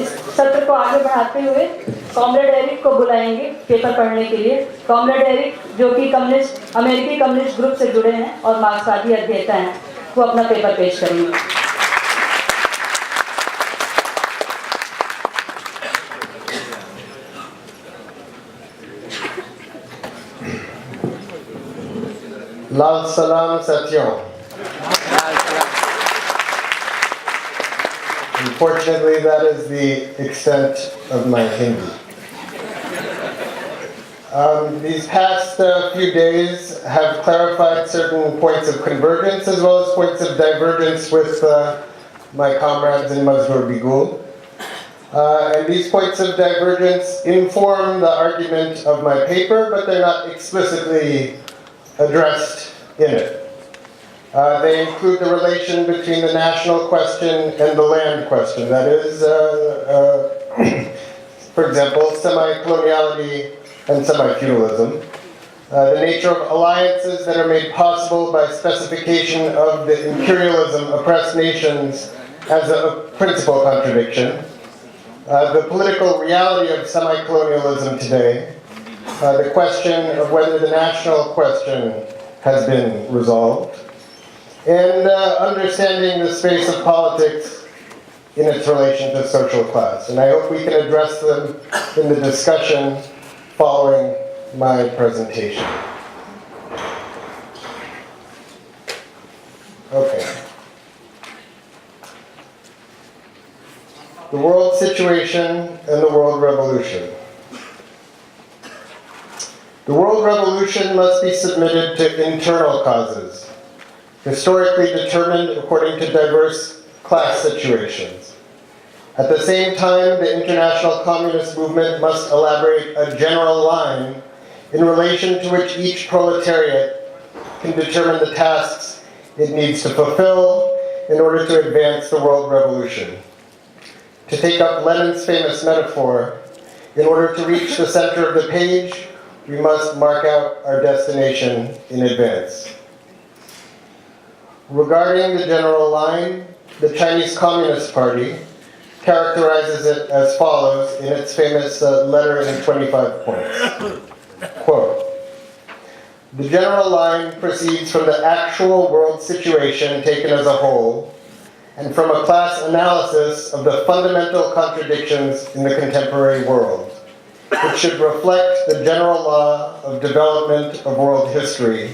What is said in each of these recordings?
इस सत्र को आगे बढ़ाते हुए कॉमरेड एरिक को बुलाएंगे पेपर पढ़ने के लिए। कॉमरेड एरिक जो कि अमेरिकी कम्युनिस्ट ग्रुप से जुड़े हैं और मार्क्सवादी अध्येता हैं, वो अपना पेपर पेश करेंगे। लाल सलाम साथियों। Unfortunately, that is the extent of my Hindi. These past few days have clarified certain points of convergence as well as points of divergence with my comrades in Mazdur Bigul. And these points of divergence inform the argument of my paper, but they're not explicitly addressed in it. They include the relation between the national question and the land question. That is, for example, semi-coloniality and semi-feudalism. The nature of alliances that are made possible by specification of the imperialism oppressed nations as a principal contradiction. The political reality of semi-colonialism today. The question of whether the national question has been resolved. And understanding the space of politics in its relation to social class. And I hope we can address them in the discussion following my presentation. Okay. The world situation and the world revolution. The world revolution must be submitted to internal causes, historically determined according to diverse class situations. At the same time, the international communist movement must elaborate a general line in relation to which each proletariat can determine the tasks it needs to fulfill in order to advance the world revolution. To take up Lenin's famous metaphor, in order to reach the center of the page, we must mark out our destination in advance. Regarding the general line, the Chinese Communist Party characterizes it as follows in its famous letter in 25 points. Quote, "The general line proceeds from the actual world situation taken as a whole and from a class analysis of the fundamental contradictions in the contemporary world. It should reflect the general law of development of world history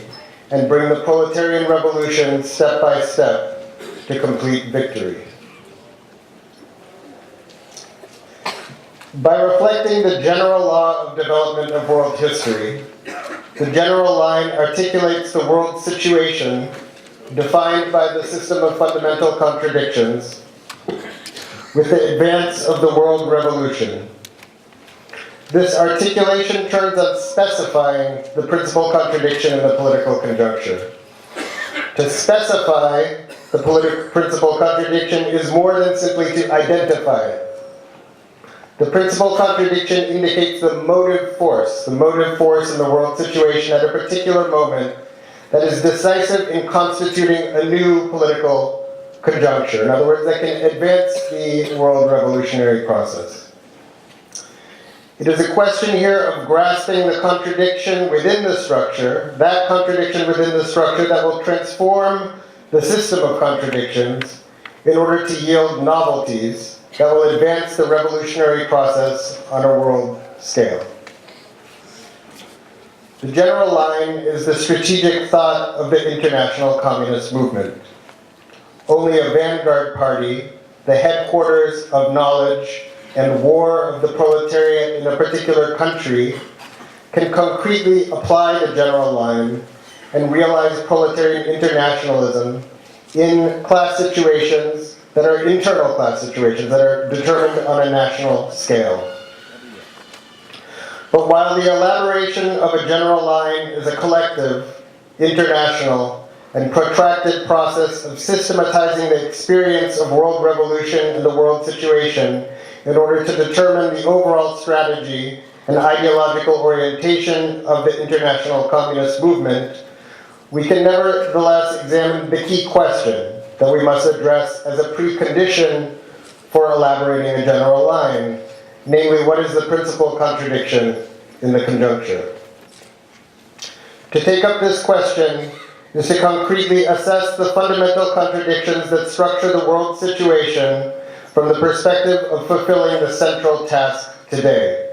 and bring the proletarian revolution step by step to complete victory." By reflecting the general law of development of world history, the general line articulates the world situation defined by the system of fundamental contradictions with the advance of the world revolution. This articulation turns on specifying the principal contradiction in the political conjuncture. To specify the principal contradiction is more than simply to identify it. The principal contradiction indicates the motive force in the world situation at a particular moment that is decisive in constituting a new political conjuncture. In other words, that can advance the world revolutionary process. It is a question here of grasping the contradiction within the structure, that contradiction within the structure that will transform the system of contradictions in order to yield novelties that will advance the revolutionary process on a world scale. The general line is the strategic thought of the international communist movement. Only a vanguard party, the headquarters of knowledge and war of the proletariat in a particular country, can concretely apply the general line and realize proletarian internationalism in class situations that are internal class situations that are determined on a national scale. But while the elaboration of a general line is a collective, international, and protracted process of systematizing the experience of world revolution and the world situation in order to determine the overall strategy and ideological orientation of the international communist movement, we can nevertheless examine the key question that we must address as a precondition for elaborating a general line, namely, what is the principal contradiction in the conjuncture? To take up this question is to concretely assess the fundamental contradictions that structure the world situation from the perspective of fulfilling the central task today,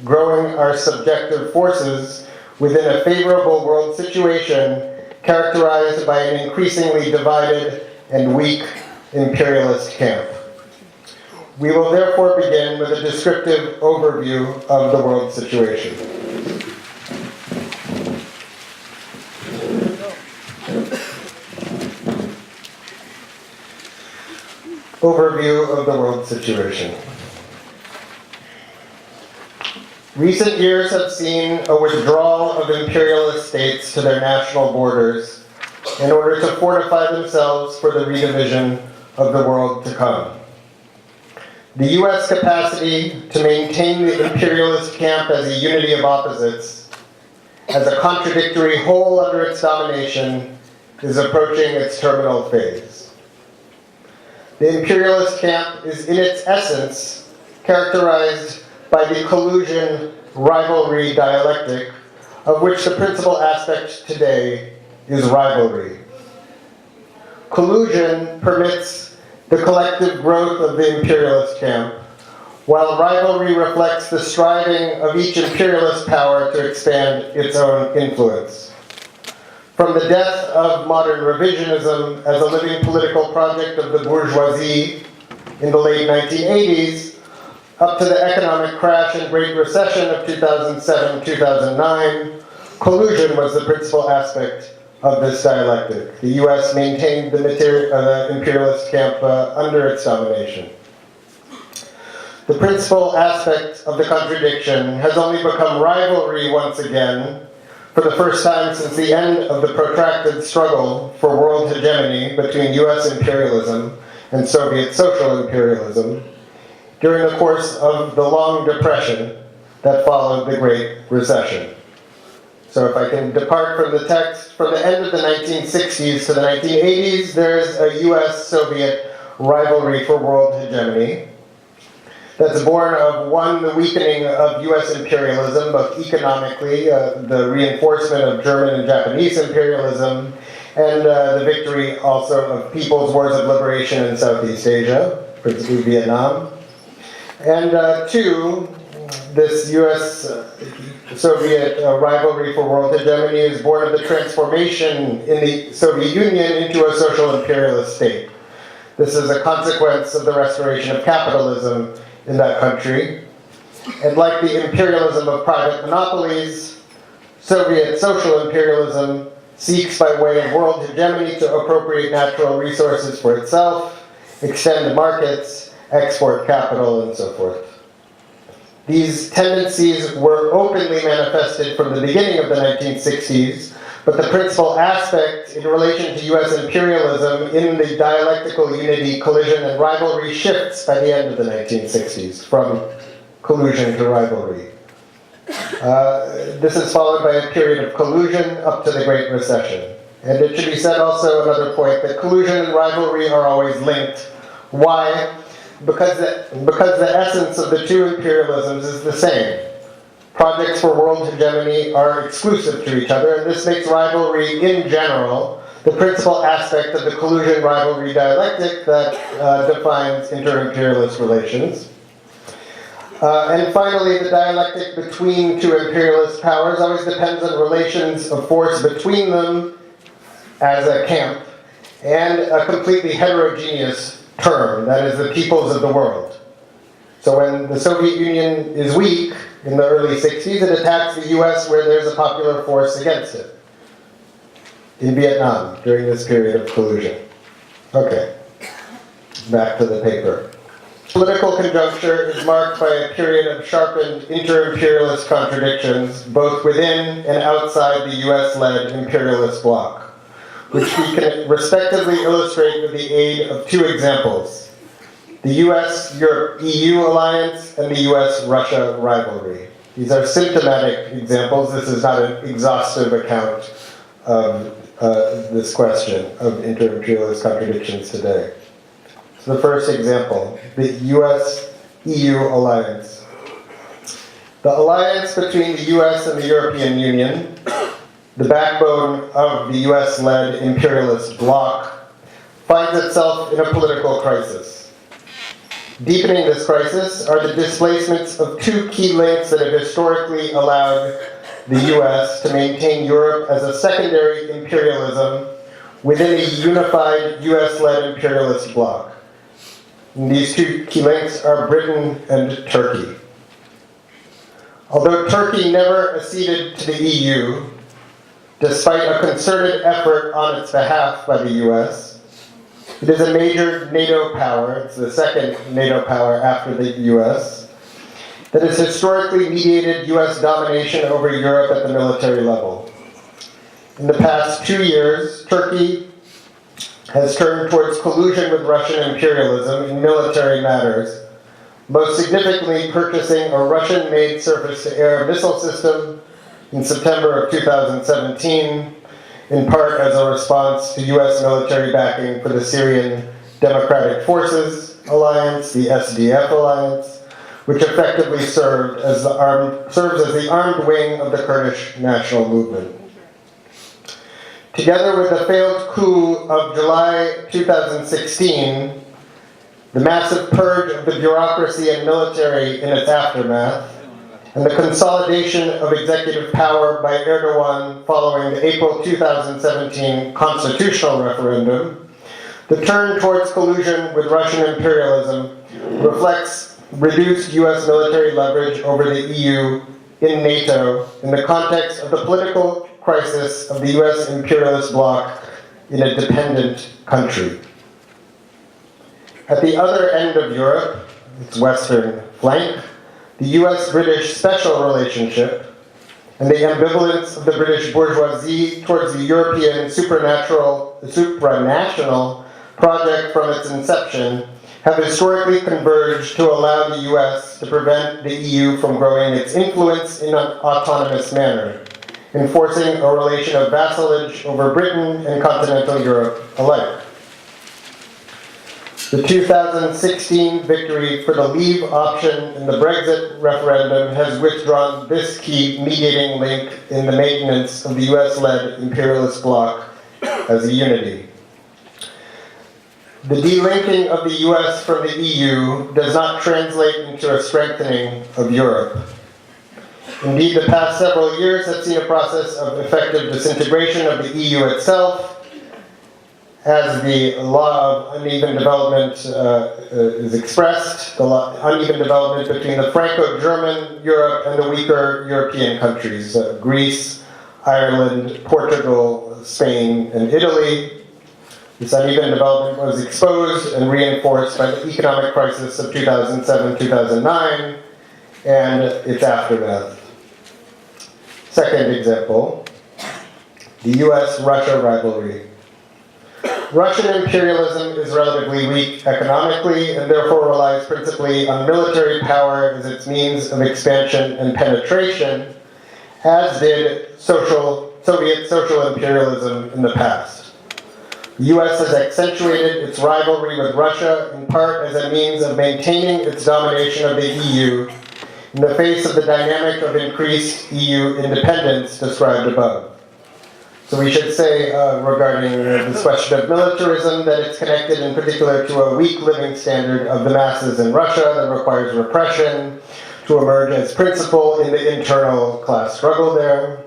growing our subjective forces within a favorable world situation characterized by an increasingly divided and weak imperialist camp. We will therefore begin with a descriptive overview of the world situation. Overview of the world situation. Recent years have seen a withdrawal of imperialist states to their national borders in order to fortify themselves for the redivision of the world to come. The US capacity to maintain the imperialist camp as a unity of opposites, as a contradictory whole under its domination, is approaching its terminal phase. The imperialist camp is in its essence characterized by the collusion-rivalry dialectic, of which the principal aspect today is rivalry. Collusion permits the collective growth of the imperialist camp, while rivalry reflects the striving of each imperialist power to expand its own influence. From the death of modern revisionism as a living political project of the bourgeoisie in the late 1980s, up to the economic crash and Great Recession of 2007-2009, collusion was the principal aspect of this dialectic. The US maintained the imperialist camp under its domination. The principal aspect of the contradiction has only become rivalry once again, for the first time since the end of the protracted struggle for world hegemony between US imperialism and Soviet social imperialism, during the course of the long depression that followed the Great Recession. So if I can depart from the text, from the end of the 1960s to the 1980s, there's a US-Soviet rivalry for world hegemony that's born of, one, the weakening of US imperialism, both economically, the reinforcement of German and Japanese imperialism, and the victory also of people's wars of liberation in Southeast Asia, principally Vietnam. And two, this US-Soviet rivalry for world hegemony is born of the transformation in the Soviet Union into a social imperialist state. This is a consequence of the restoration of capitalism in that country. And like the imperialism of private monopolies, Soviet social imperialism seeks by way of world hegemony to appropriate natural resources for itself, extend markets, export capital, and so forth. These tendencies were openly manifested from the beginning of the 1960s, but the principal aspect in relation to US imperialism in the dialectical unity, collision, and rivalry shifts by the end of the 1960s, from collusion to rivalry. This is followed by a period of collusion up to the Great Recession. And it should be said also, another point, that collusion and rivalry are always linked. Why? Because the essence of the two imperialisms is the same. Projects for world hegemony are exclusive to each other, and this makes rivalry in general the principal aspect of the collusion-rivalry dialectic that defines inter-imperialist relations. And finally, the dialectic between two imperialist powers always depends on relations of force between them as a camp, and a completely heterogeneous term, that is the peoples of the world. So when the Soviet Union is weak in the early 60s, it attacks the US where there's a popular force against it. In Vietnam, during this period of collusion. Okay, back to the paper. Political conjuncture is marked by a period of sharpened inter-imperialist contradictions, both within and outside the US-led imperialist bloc, which we can respectively illustrate with the aid of two examples: the US-EU alliance and the US-Russia rivalry. These are symptomatic examples. This is not an exhaustive account of this question of inter-imperialist contradictions today. the first example, the US-EU alliance. The alliance between the US and the European Union, the backbone of the US-led imperialist bloc, finds itself in a political crisis. Deepening this crisis are the displacements of two key links that have historically allowed the US to maintain Europe as a secondary imperialism within a unified US-led imperialist bloc. And these two key links are Britain and Turkey. Although Turkey never acceded to the EU, despite a concerted effort on its behalf by the US, it is a major NATO power, it's the second NATO power after the US, that has historically mediated US domination over Europe at the military level. In the past 2 years, Turkey has turned towards collusion with Russian imperialism in military matters, most significantly purchasing a Russian-made surface-to-air missile system in September of 2017, in part as a response to US military backing for the Syrian Democratic Forces Alliance, the SDF Alliance, which effectively serves as the armed wing of the Kurdish national movement. Together with the failed coup of July 2016, the massive purge of the bureaucracy and military in its aftermath, and the consolidation of executive power by Erdogan following the April 2017 constitutional referendum, the turn towards collusion with Russian imperialism reflects reduced US military leverage over the EU in NATO in the context of the political crisis of the US imperialist bloc in a dependent country. At the other end of Europe, its western flank, the US-British special relationship and the ambivalence of the British bourgeoisie towards the European supranational project from its inception have historically converged to allow the US to prevent the EU from growing its influence in an autonomous manner, enforcing a relation of vassalage over Britain and continental Europe alike. The 2016 victory for the Leave option in the Brexit referendum has withdrawn this key mediating link in the maintenance of the US-led imperialist bloc as a unity. The delinking of the US from the EU does not translate into a strengthening of Europe. Indeed, the past several years have seen a process of effective disintegration of the EU itself, as the law of uneven development is expressed, the uneven development between the Franco-German Europe and the weaker European countries, Greece, Ireland, Portugal, Spain, and Italy. This uneven development was exposed and reinforced by the economic crisis of 2007-2009 and its aftermath. Second example, the US-Russia rivalry. Russian imperialism is relatively weak economically and therefore relies principally on military power as its means of expansion and penetration, as did Soviet social imperialism in the past. The US has accentuated its rivalry with Russia in part as a means of maintaining its domination of the EU in the face of the dynamic of increased EU independence described above. So we should say regarding this question of militarism that it's connected in particular to a weak living standard of the masses in Russia that requires repression to emerge as principle in the internal class struggle there,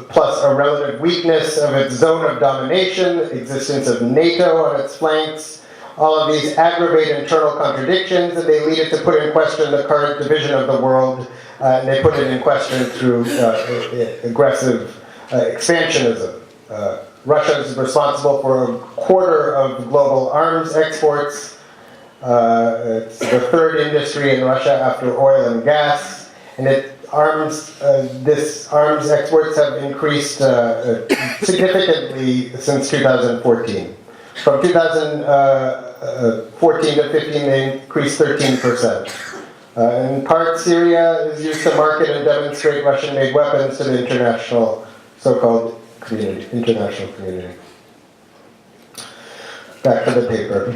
plus a relative weakness of its zone of domination, existence of NATO on its flanks. All of these aggravate internal contradictions, and they lead it to put in question the current division of the world, and they put it in question through aggressive expansionism. Russia is responsible for a quarter of global arms exports. It's the third industry in Russia after oil and gas, and this arms exports have increased significantly since 2014. From 2014 to 15, they increased 13%. In part, Syria is used to market and demonstrate Russian-made weapons to the international, so-called international community. Back to the paper.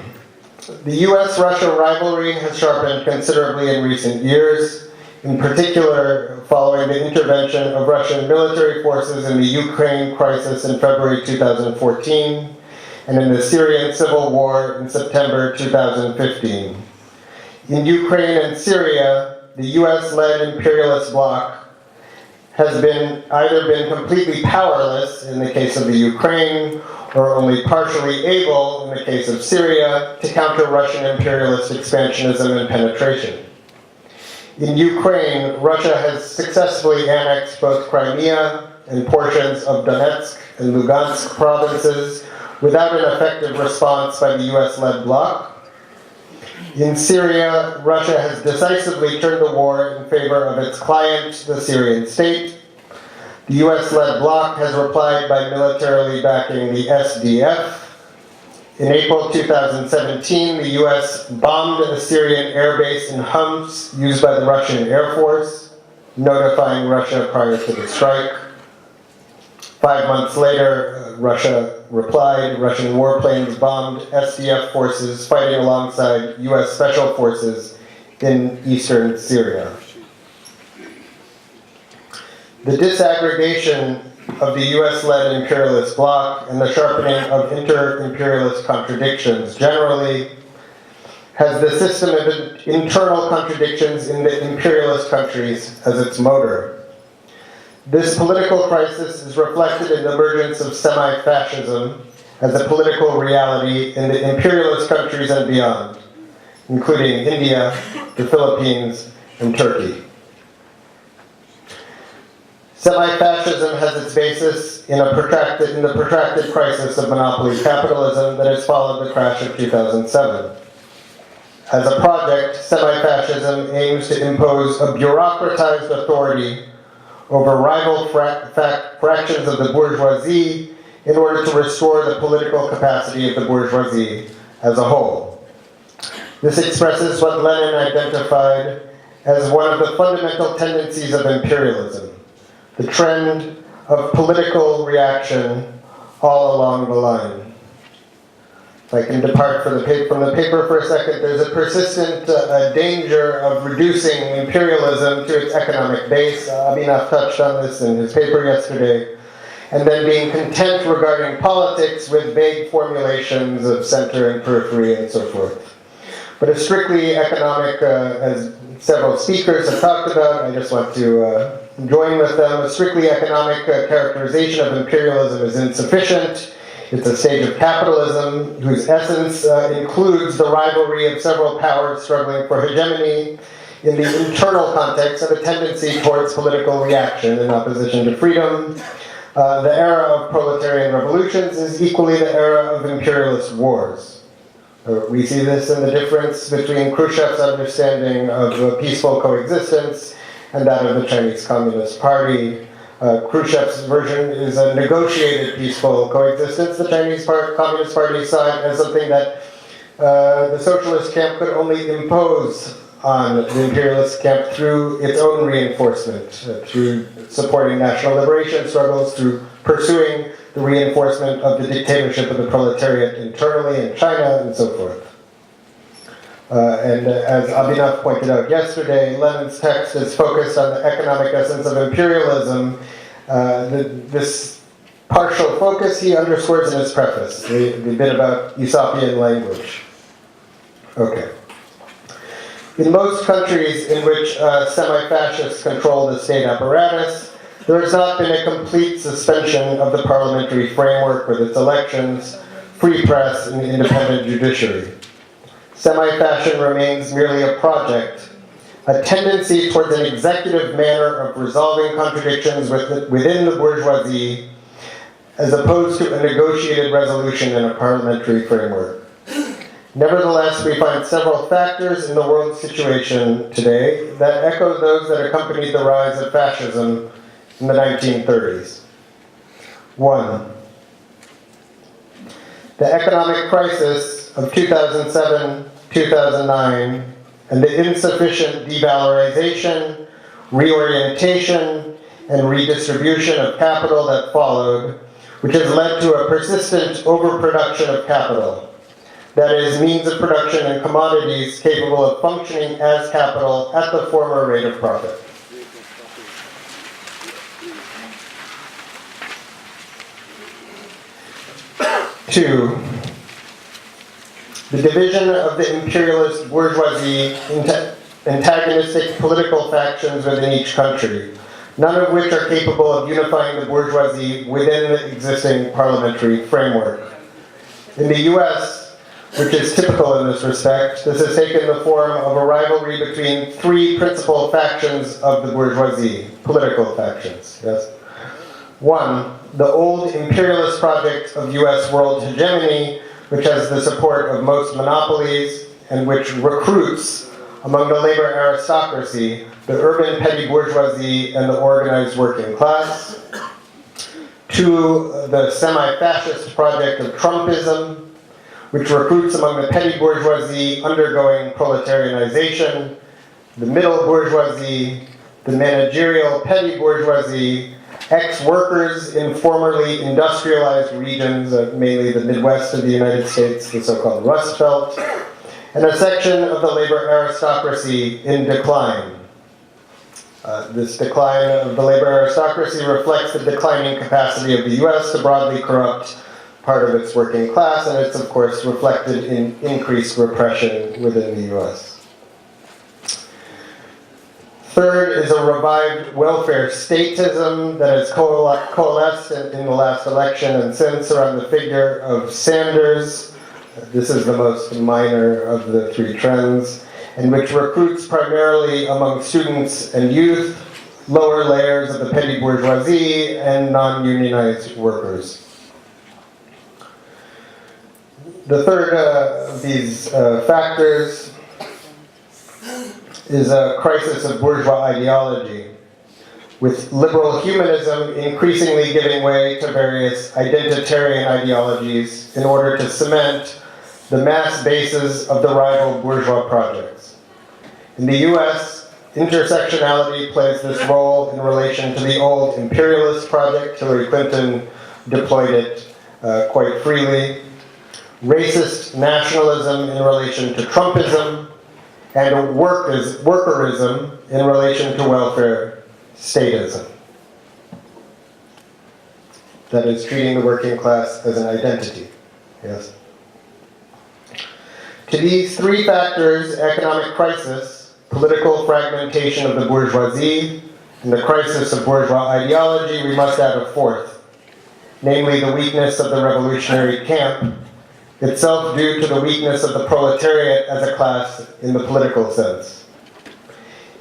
The US-Russia rivalry has sharpened considerably in recent years, in particular following the intervention of Russian military forces in the Ukraine crisis in February 2014 and in the Syrian civil war in September 2015. In Ukraine and Syria, the US-led imperialist bloc has either been completely powerless in the case of the Ukraine or only partially able in the case of Syria to counter Russian imperialist expansionism and penetration. In Ukraine, Russia has successfully annexed both Crimea and portions of Donetsk and Lugansk provinces without an effective response by the US-led bloc. In Syria, Russia has decisively turned the war in favor of its client, the Syrian state. The US-led bloc has replied by militarily backing the SDF. In April 2017, the US bombed a Syrian airbase in Homs used by the Russian Air Force, notifying Russia prior to the strike. 5 months later, Russia replied. Russian warplanes bombed SDF forces fighting alongside US special forces in eastern Syria. The disaggregation of the US-led imperialist bloc and the sharpening of inter-imperialist contradictions generally has the system of internal contradictions in the imperialist countries as its motor. This political crisis is reflected in the emergence of semi-fascism as a political reality in the imperialist countries and beyond, including India, the Philippines, and Turkey. Semi-fascism has its basis in the protracted crisis of monopoly capitalism that has followed the crash of 2007. As a project, semi-fascism aims to impose a bureaucratized authority over rival fractions of the bourgeoisie in order to restore the political capacity of the bourgeoisie as a whole. This expresses what Lenin identified as one of the fundamental tendencies of imperialism, the trend of political reaction all along the line. If I can depart from the paper for a second, there's a persistent danger of reducing imperialism to its economic base. Abhinav touched on this in his paper yesterday. And then being content regarding politics with vague formulations of center and periphery and so forth. But a strictly economic, as several speakers have talked about, I just want to join with them, a strictly economic characterization of imperialism is insufficient. It's a stage of capitalism whose essence includes the rivalry of several powers struggling for hegemony in the internal context of a tendency towards political reaction in opposition to freedom. The era of proletarian revolutions is equally the era of imperialist wars. We see this in the difference between Khrushchev's understanding of peaceful coexistence and that of the Chinese Communist Party. Khrushchev's version is a negotiated peaceful coexistence. The Chinese Communist Party saw it as something that the socialist camp could only impose on the imperialist camp through its own reinforcement, through supporting national liberation struggles, through pursuing the reinforcement of the dictatorship of the proletariat internally in China, and so forth. And as Abhinav pointed out yesterday, Lenin's text is focused on the economic essence of imperialism. This partial focus he underscores in his preface, the bit about Aesopian language. Okay. In most countries in which semi-fascists control the state apparatus, there has not been a complete suspension of the parliamentary framework with its elections, free press, and independent judiciary. Semi-fascism remains merely a project, a tendency towards an executive manner of resolving contradictions within the bourgeoisie, as opposed to a negotiated resolution in a parliamentary framework. Nevertheless, we find several factors in the world situation today that echo those that accompanied the rise of fascism in the 1930s. 1. The economic crisis of 2007-2009 and the insufficient devalorization, reorientation, and redistribution of capital that followed, which has led to a persistent overproduction of capital, that is, means of production and commodities capable of functioning as capital at the former rate of profit. Two, the division of the imperialist bourgeoisie into antagonistic political factions within each country, none of which are capable of unifying the bourgeoisie within the existing parliamentary framework. In the US, which is typical in this respect, this has taken the form of a rivalry between three principal factions of the bourgeoisie, political factions, yes? One, the old imperialist project of US world hegemony, which has the support of most monopolies and which recruits among the labor aristocracy, the urban petty bourgeoisie, and the organized working class. Two, the semi-fascist project of Trumpism, which recruits among the petty bourgeoisie undergoing proletarianization, the middle bourgeoisie, the managerial petty bourgeoisie, ex-workers in formerly industrialized regions, mainly the Midwest of the United States, the so-called Rust Belt, and a section of the labor aristocracy in decline. This decline of the labor aristocracy reflects the declining capacity of the US to broadly corrupt part of its working class, and it's of course reflected in increased repression within the US. Third is a revived welfare statism that has coalesced in the last election and since around the figure of Sanders. This is the most minor of the three trends, and which recruits primarily among students and youth, lower layers of the petty bourgeoisie, and non-unionized workers. The third of these factors is a crisis of bourgeois ideology, with liberal humanism increasingly giving way to various identitarian ideologies in order to cement the mass bases of the rival bourgeois projects. In the US, intersectionality plays this role in relation to the old imperialist project. Hillary Clinton deployed it quite freely. Racist nationalism in relation to Trumpism, and workerism in relation to welfare statism. That is, treating the working class as an identity, yes? To these three factors, economic crisis, political fragmentation of the bourgeoisie, and the crisis of bourgeois ideology, we must add a fourth, namely the weakness of the revolutionary camp, itself due to the weakness of the proletariat as a class in the political sense.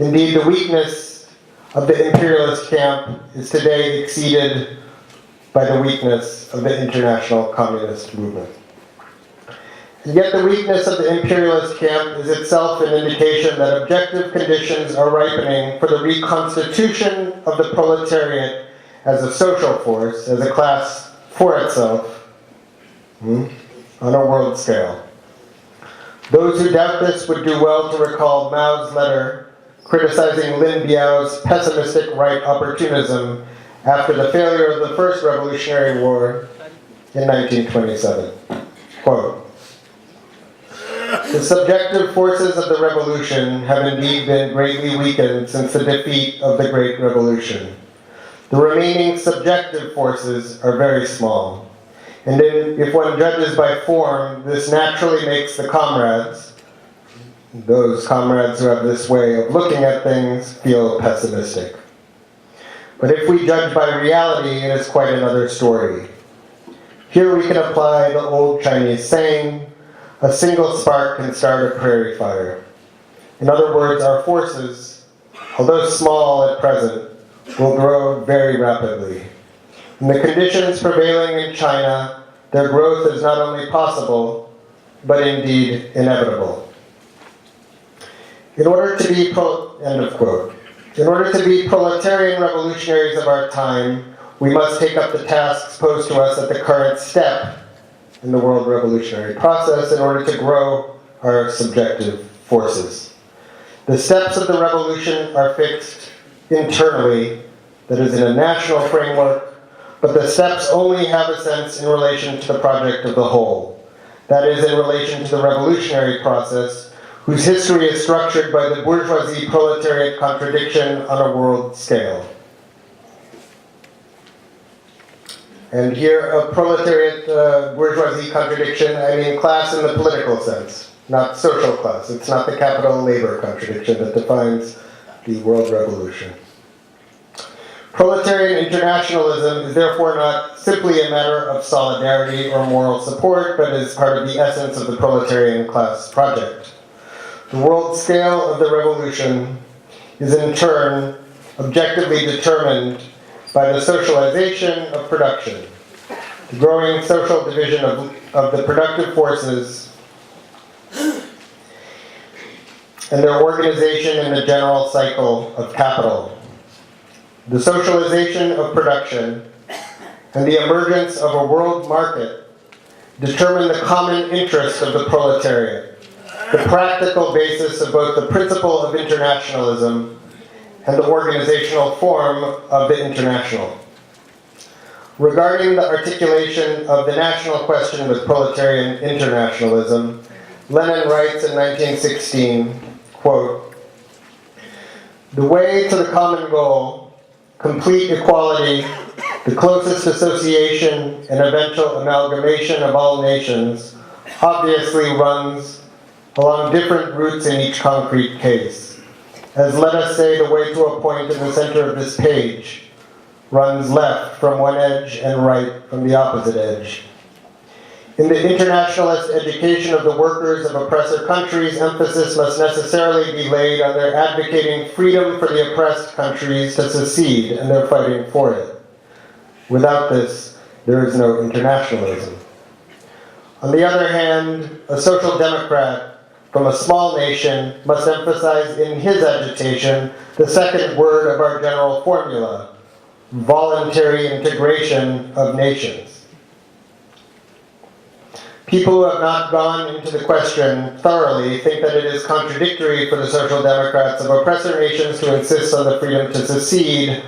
Indeed, the weakness of the imperialist camp is today exceeded by the weakness of the international communist movement. And yet the weakness of the imperialist camp is itself an indication that objective conditions are ripening for the reconstitution of the proletariat as a social force, as a class for itself, on a world scale. Those who doubt this would do well to recall Mao's letter criticizing Lin Biao's pessimistic right opportunism after the failure of the First Revolutionary War in 1927. Quote, "The subjective forces of the revolution have indeed been greatly weakened since the defeat of the Great Revolution. The remaining subjective forces are very small. And if one judges by form, this naturally makes the comrades, those comrades who have this way of looking at things, feel pessimistic. But if we judge by reality, it is quite another story. Here we can apply the old Chinese saying, a single spark can start a prairie fire. In other words, our forces, although small at present, will grow very rapidly. In the conditions prevailing in China, their growth is not only possible, but indeed inevitable. In order to be end of quote. In order to be proletarian revolutionaries of our time, we must take up the tasks posed to us at the current step in the world revolutionary process in order to grow our subjective forces. The steps of the revolution are fixed internally, that is in a national framework, but the steps only have a sense in relation to the project of the whole. that is, in relation to the revolutionary process, whose history is structured by the bourgeoisie-proletariat contradiction on a world scale. And here, a proletariat bourgeoisie contradiction, I mean class in the political sense, not social class. It's not the capital labor contradiction that defines the world revolution. Proletarian internationalism is therefore not simply a matter of solidarity or moral support, but is part of the essence of the proletarian class project. The world scale of the revolution is in turn objectively determined by the socialization of production, the growing social division of the productive forces, and their organization in the general cycle of capital. The socialization of production and the emergence of a world market determine the common interest of the proletariat, the practical basis of both the principle of internationalism and the organizational form of the international. Regarding the articulation of the national question with proletarian internationalism, Lenin writes in 1916, quote, "The way to the common goal, complete equality, the closest association and eventual amalgamation of all nations, obviously runs along different routes in each concrete case. As let us say the way to a point in the center of this page runs left from one edge and right from the opposite edge. In the internationalist education of the workers of oppressor countries, emphasis must necessarily be laid on their advocating freedom for the oppressed countries to secede and their fighting for it. Without this, there is no internationalism. On the other hand, a social democrat from a small nation must emphasize in his agitation the second word of our general formula, voluntary integration of nations. People who have not gone into the question thoroughly think that it is contradictory for the social democrats of oppressor nations to insist on the freedom to secede,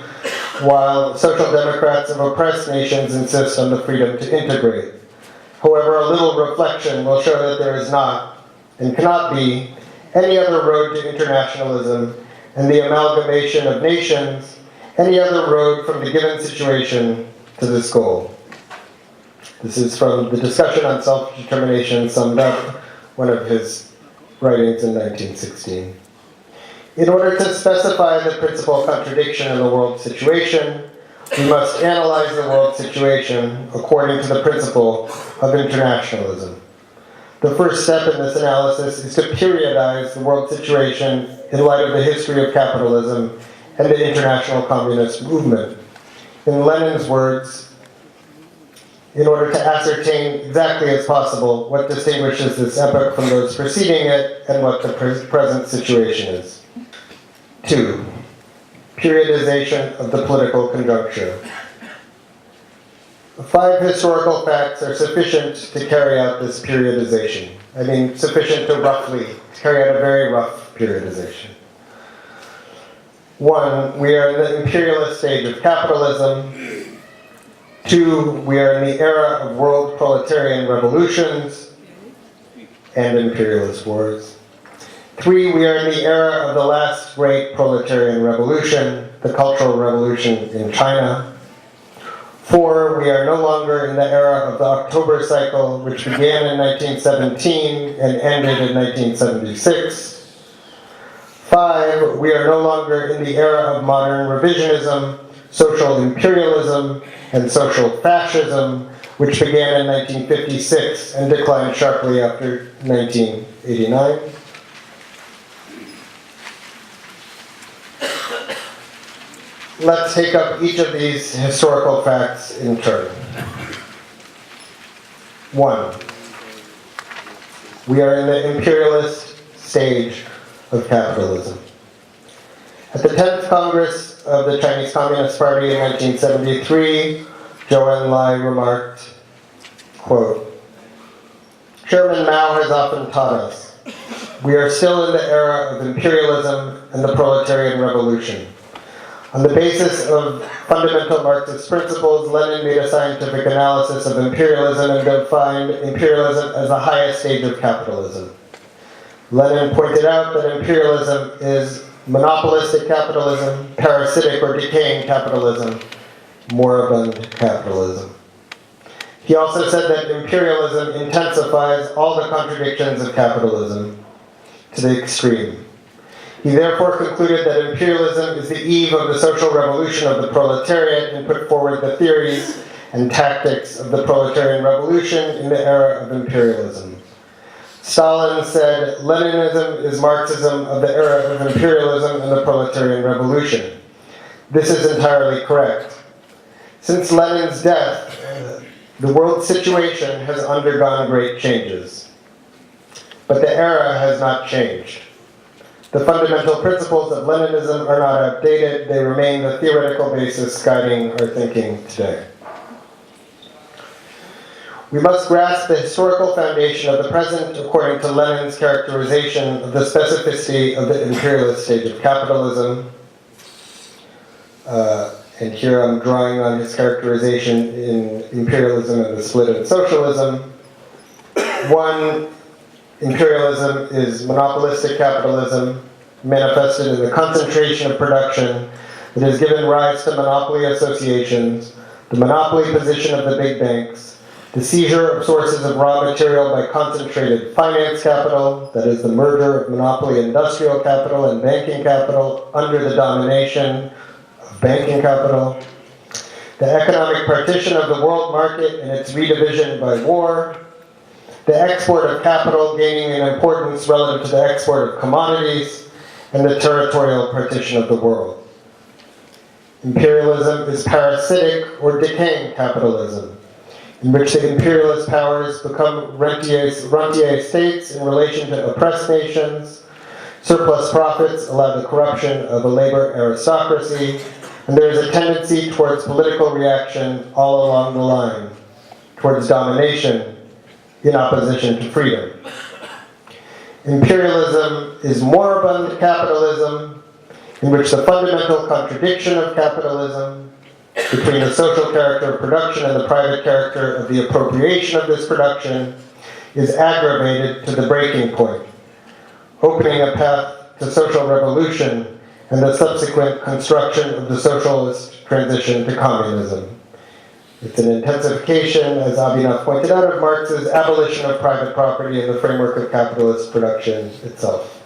while social democrats of oppressed nations insist on the freedom to integrate. However, a little reflection will show that there is not, and cannot be, any other road to internationalism and the amalgamation of nations, any other road from the given situation to this goal." This is from the discussion on self-determination summed up, one of his writings in 1916. In order to specify the principal contradiction in the world situation, we must analyze the world situation according to the principle of internationalism. The first step in this analysis is to periodize the world situation in light of the history of capitalism and the international communist movement. In Lenin's words, in order to ascertain exactly as possible what distinguishes this epoch from those preceding it and what the present situation is. 2. Periodization of the political conjuncture. 5 historical facts are sufficient to carry out this periodization. I mean, sufficient to carry out a very rough periodization. 1, we are in the imperialist stage of capitalism. 2, we are in the era of world proletarian revolutions and imperialist wars. 3, we are in the era of the last great proletarian revolution, the Cultural Revolution in China. 4, we are no longer in the era of the October cycle, which began in 1917 and ended in 1976. 5, we are no longer in the era of modern revisionism, social imperialism, and social fascism, which began in 1956 and declined sharply after 1989. Let's take up each of these historical facts in turn. 1, we are in the imperialist stage of capitalism. At the 10th Congress of the Chinese Communist Party in 1973, Zhou Enlai remarked, quote, "Chairman Mao has often taught us, we are still in the era of imperialism and the proletarian revolution. On the basis of fundamental Marxist principles, Lenin made a scientific analysis of imperialism and defined imperialism as the highest stage of capitalism. Lenin pointed out that imperialism is monopolistic capitalism, parasitic or decaying capitalism, moribund capitalism. He also said that imperialism intensifies all the contradictions of capitalism to the extreme. He therefore concluded that imperialism is the eve of the social revolution of the proletariat and put forward the theories and tactics of the proletarian revolution in the era of imperialism. Stalin said Leninism is Marxism of the era of imperialism and the proletarian revolution. This is entirely correct. Since Lenin's death, the world situation has undergone great changes. But the era has not changed. The fundamental principles of Leninism are not outdated. They remain the theoretical basis guiding our thinking today. We must grasp the historical foundation of the present according to Lenin's characterization of the specificity of the imperialist stage of capitalism. And here I'm drawing on his characterization in Imperialism and the Split in Socialism. One, imperialism is monopolistic capitalism, manifested in the concentration of production that has given rise to monopoly associations, the monopoly position of the big banks, the seizure of sources of raw material by concentrated finance capital, that is the merger of monopoly industrial capital and banking capital under the domination of banking capital, the economic partition of the world market and its redivision by war, the export of capital gaining in importance relative to the export of commodities, and the territorial partition of the world. Imperialism is parasitic or decaying capitalism, in which the imperialist powers become rentier states in relation to oppressed nations, surplus profits allow the corruption of a labor aristocracy, and there is a tendency towards political reaction all along the line, towards domination in opposition to freedom. Imperialism is moribund capitalism, in which the fundamental contradiction of capitalism between the social character of production and the private character of the appropriation of this production is aggravated to the breaking point, opening a path to social revolution and the subsequent construction of the socialist transition to communism. It's an intensification, as Abhinav pointed out, of Marx's abolition of private property in the framework of capitalist production itself.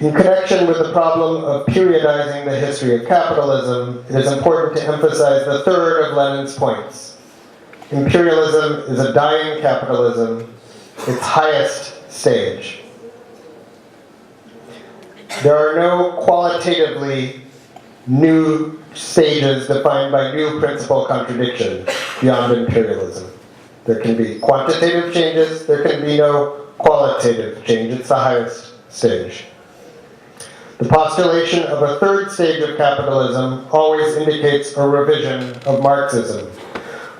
In connection with the problem of periodizing the history of capitalism, it is important to emphasize the third of Lenin's points. Imperialism is a dying capitalism, its highest stage. There are no qualitatively new stages defined by new principal contradictions beyond imperialism. There can be quantitative changes, there can be no qualitative change. It's the highest stage. The postulation of a third stage of capitalism always indicates a revision of Marxism.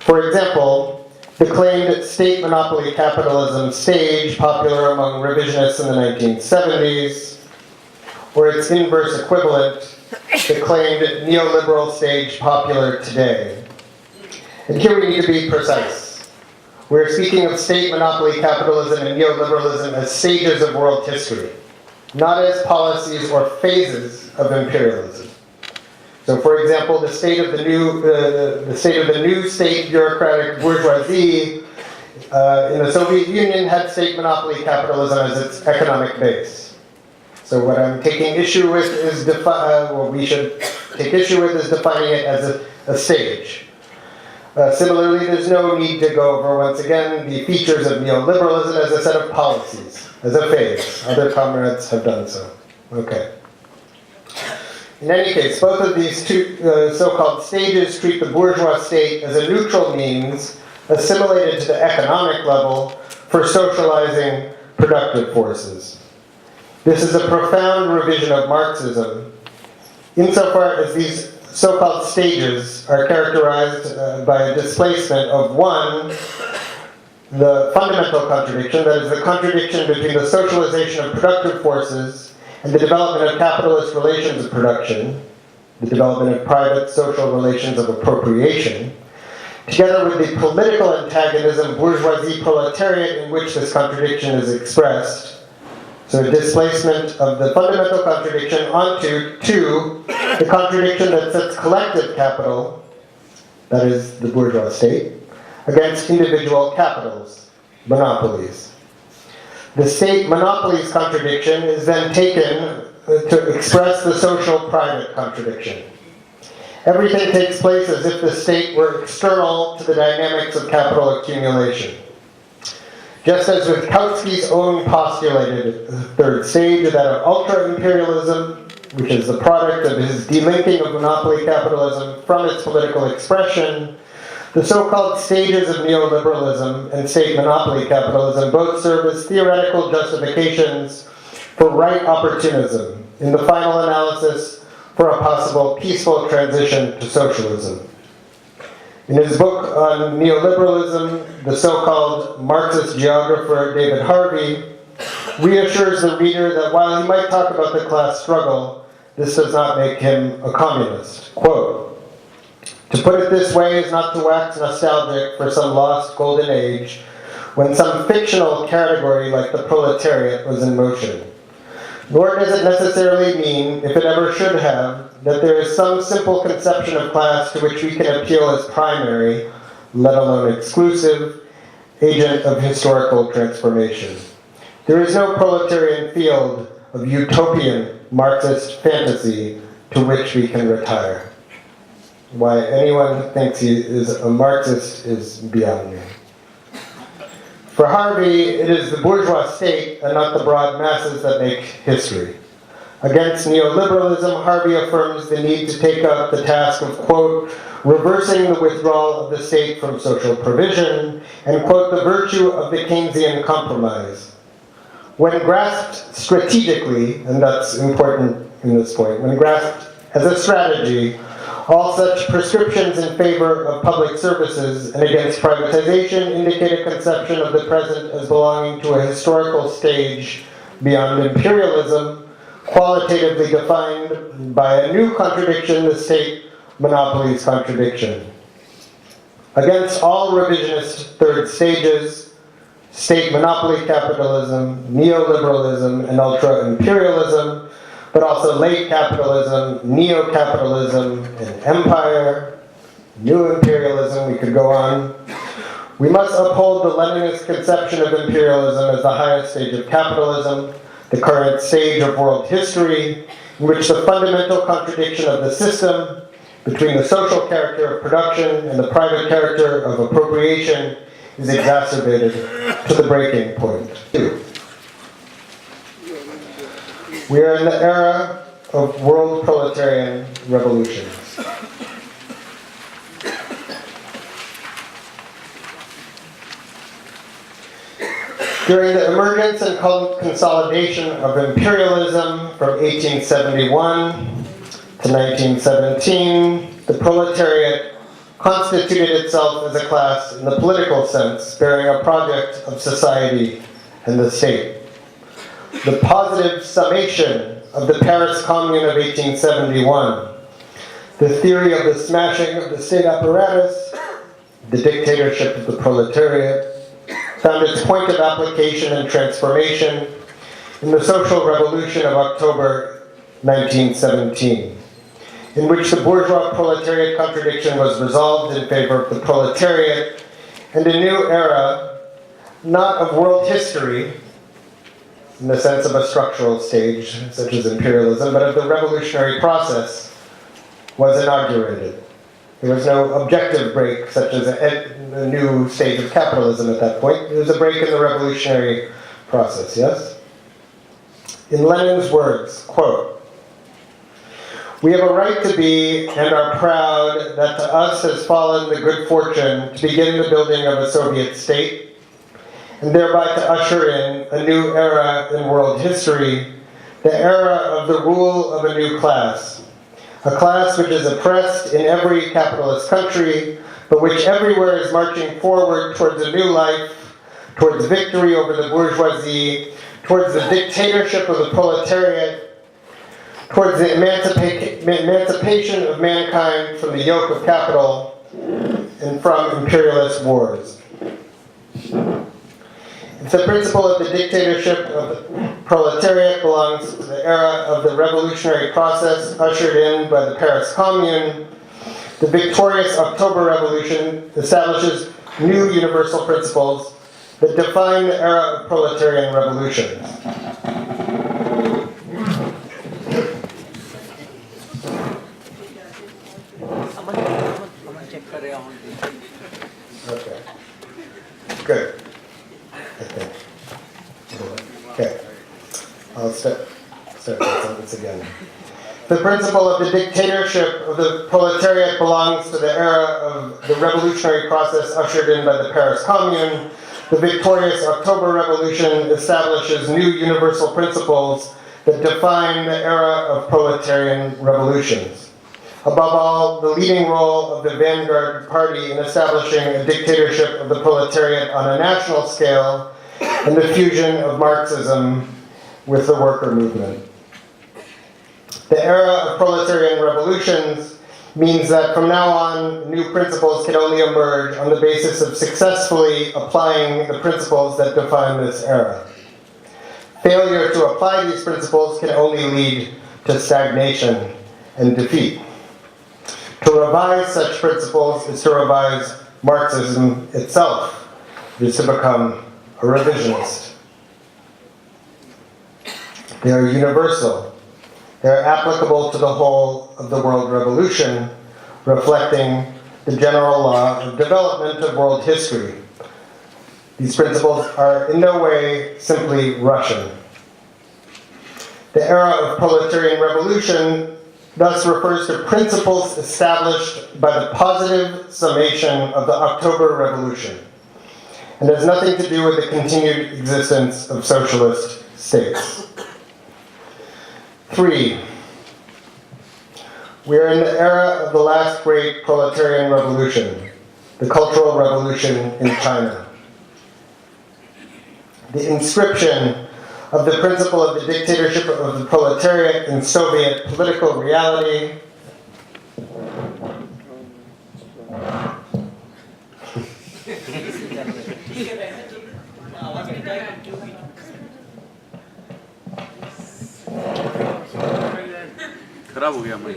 For example, the claimed state monopoly capitalism stage, popular among revisionists in the 1970s, or its inverse equivalent, the claimed neoliberal stage popular today. And here we need to be precise. We're speaking of state monopoly capitalism and neoliberalism as stages of world history, not as policies or phases of imperialism. So, for example, the state of the new state bureaucratic bourgeoisie in the Soviet Union had state monopoly capitalism as its economic base. So what I'm taking issue with is we should take issue with is defining it as a stage. Similarly, there's no need to go over, once again, the features of neoliberalism as a set of policies, as a phase. Other comrades have done so. Okay. In any case, both of these two so-called stages treat the bourgeois state as a neutral means assimilated to the economic level for socializing productive forces. This is a profound revision of Marxism, insofar as these so-called stages are characterized by a displacement of one, the fundamental contradiction, that is the contradiction between the socialization of productive forces and the development of capitalist relations of production, the development of private social relations of appropriation, together with the political antagonism bourgeoisie-proletarian in which this contradiction is expressed, so a displacement of the fundamental contradiction onto, two, the contradiction that sets collective capital, that is the bourgeois state, against individual capitals, monopolies. The state monopolies contradiction is then taken to express the social private contradiction. Everything takes place as if the state were external to the dynamics of capital accumulation. Just as with Kautsky's own postulated third stage, that of ultra-imperialism, which is the product of his delinking of monopoly capitalism from its political expression, the so-called stages of neoliberalism and state monopoly capitalism both serve as theoretical justifications for right opportunism, in the final analysis, for a possible peaceful transition to socialism. In his book on neoliberalism, the so-called Marxist geographer David Harvey reassures the reader that while he might talk about the class struggle, this does not make him a communist. Quote, "To put it this way is not to wax nostalgic for some lost golden age when some fictional category like the proletariat was in motion. Nor does it necessarily mean, if it ever should have, that there is some simple conception of class to which we can appeal as primary, let alone exclusive, agent of historical transformation. There is no proletarian field of utopian Marxist fantasy to which we can retire." Why anyone thinks he is a Marxist is beyond me. For Harvey, it is the bourgeois state and not the broad masses that make history. Against neoliberalism, Harvey affirms the need to take up the task of, quote, reversing the withdrawal of the state from social provision, and, quote, the virtue of the Keynesian compromise. When grasped strategically, and that's important in this point, when grasped as a strategy, all such prescriptions in favor of public services and against privatization indicate a conception of the present as belonging to a historical stage beyond imperialism, qualitatively defined by a new contradiction, the state monopolies contradiction. Against all revisionist third stages, state monopoly capitalism, neoliberalism, and ultra-imperialism, but also late capitalism, neo-capitalism, and empire, new imperialism, we could go on. We must uphold the Leninist conception of imperialism as the highest stage of capitalism, the current stage of world history, in which the fundamental contradiction of the system between the social character of production and the private character of appropriation is exacerbated to the breaking point. We are in the era of world proletarian revolutions. During the emergence and consolidation of imperialism from 1871 to 1917, the proletariat constituted itself as a class in the political sense, bearing a project of society and the state. The positive summation of the Paris Commune of 1871, the theory of the smashing of the state apparatus, the dictatorship of the proletariat, found its point of application and transformation in the social revolution of October 1917, in which the bourgeois-proletariat contradiction was resolved in favor of the proletariat, and a new era, not of world history, in the sense of a structural stage, such as imperialism, but of the revolutionary process, was inaugurated. There was no objective break, such as a new stage of capitalism at that point. There was a break in the revolutionary process, yes? In Lenin's words, quote, "We have a right to be and are proud that to us has fallen the good fortune to begin the building of a Soviet state, and thereby to usher in a new era in world history, the era of the rule of a new class. A class which is oppressed in every capitalist country, but which everywhere is marching forward towards a new life, towards victory over the bourgeoisie, towards the dictatorship of the proletariat, towards the emancipation of mankind from the yoke of capital and from imperialist wars. If the principle of the dictatorship of the proletariat belongs to the era of the revolutionary process ushered in by the Paris Commune, the victorious October Revolution establishes new universal principles that define the era of proletarian revolutions. Okay. Good. I think. Okay. I'll start that sentence again. The principle of the dictatorship of the proletariat belongs to the era of the revolutionary process ushered in by the Paris Commune. The victorious October Revolution establishes new universal principles that define the era of proletarian revolutions. Above all, the leading role of the vanguard party in establishing a dictatorship of the proletariat on a national scale and the fusion of Marxism with the worker movement. The era of proletarian revolutions means that from now on, new principles can only emerge on the basis of successfully applying the principles that define this era. Failure to apply these principles can only lead to stagnation and defeat. To revise such principles is to revise Marxism itself. It is to become a revisionist. They are universal. They are applicable to the whole of the world revolution, reflecting the general law of development of world history. These principles are in no way simply Russian. The era of proletarian revolution thus refers to principles established by the positive summation of the October Revolution, and has nothing to do with the continued existence of socialist states. 3. We are in the era of the last great proletarian revolution, the Cultural Revolution in China. The inscription of the principle of the dictatorship of the proletariat in Soviet political reality खराब हो गया मैं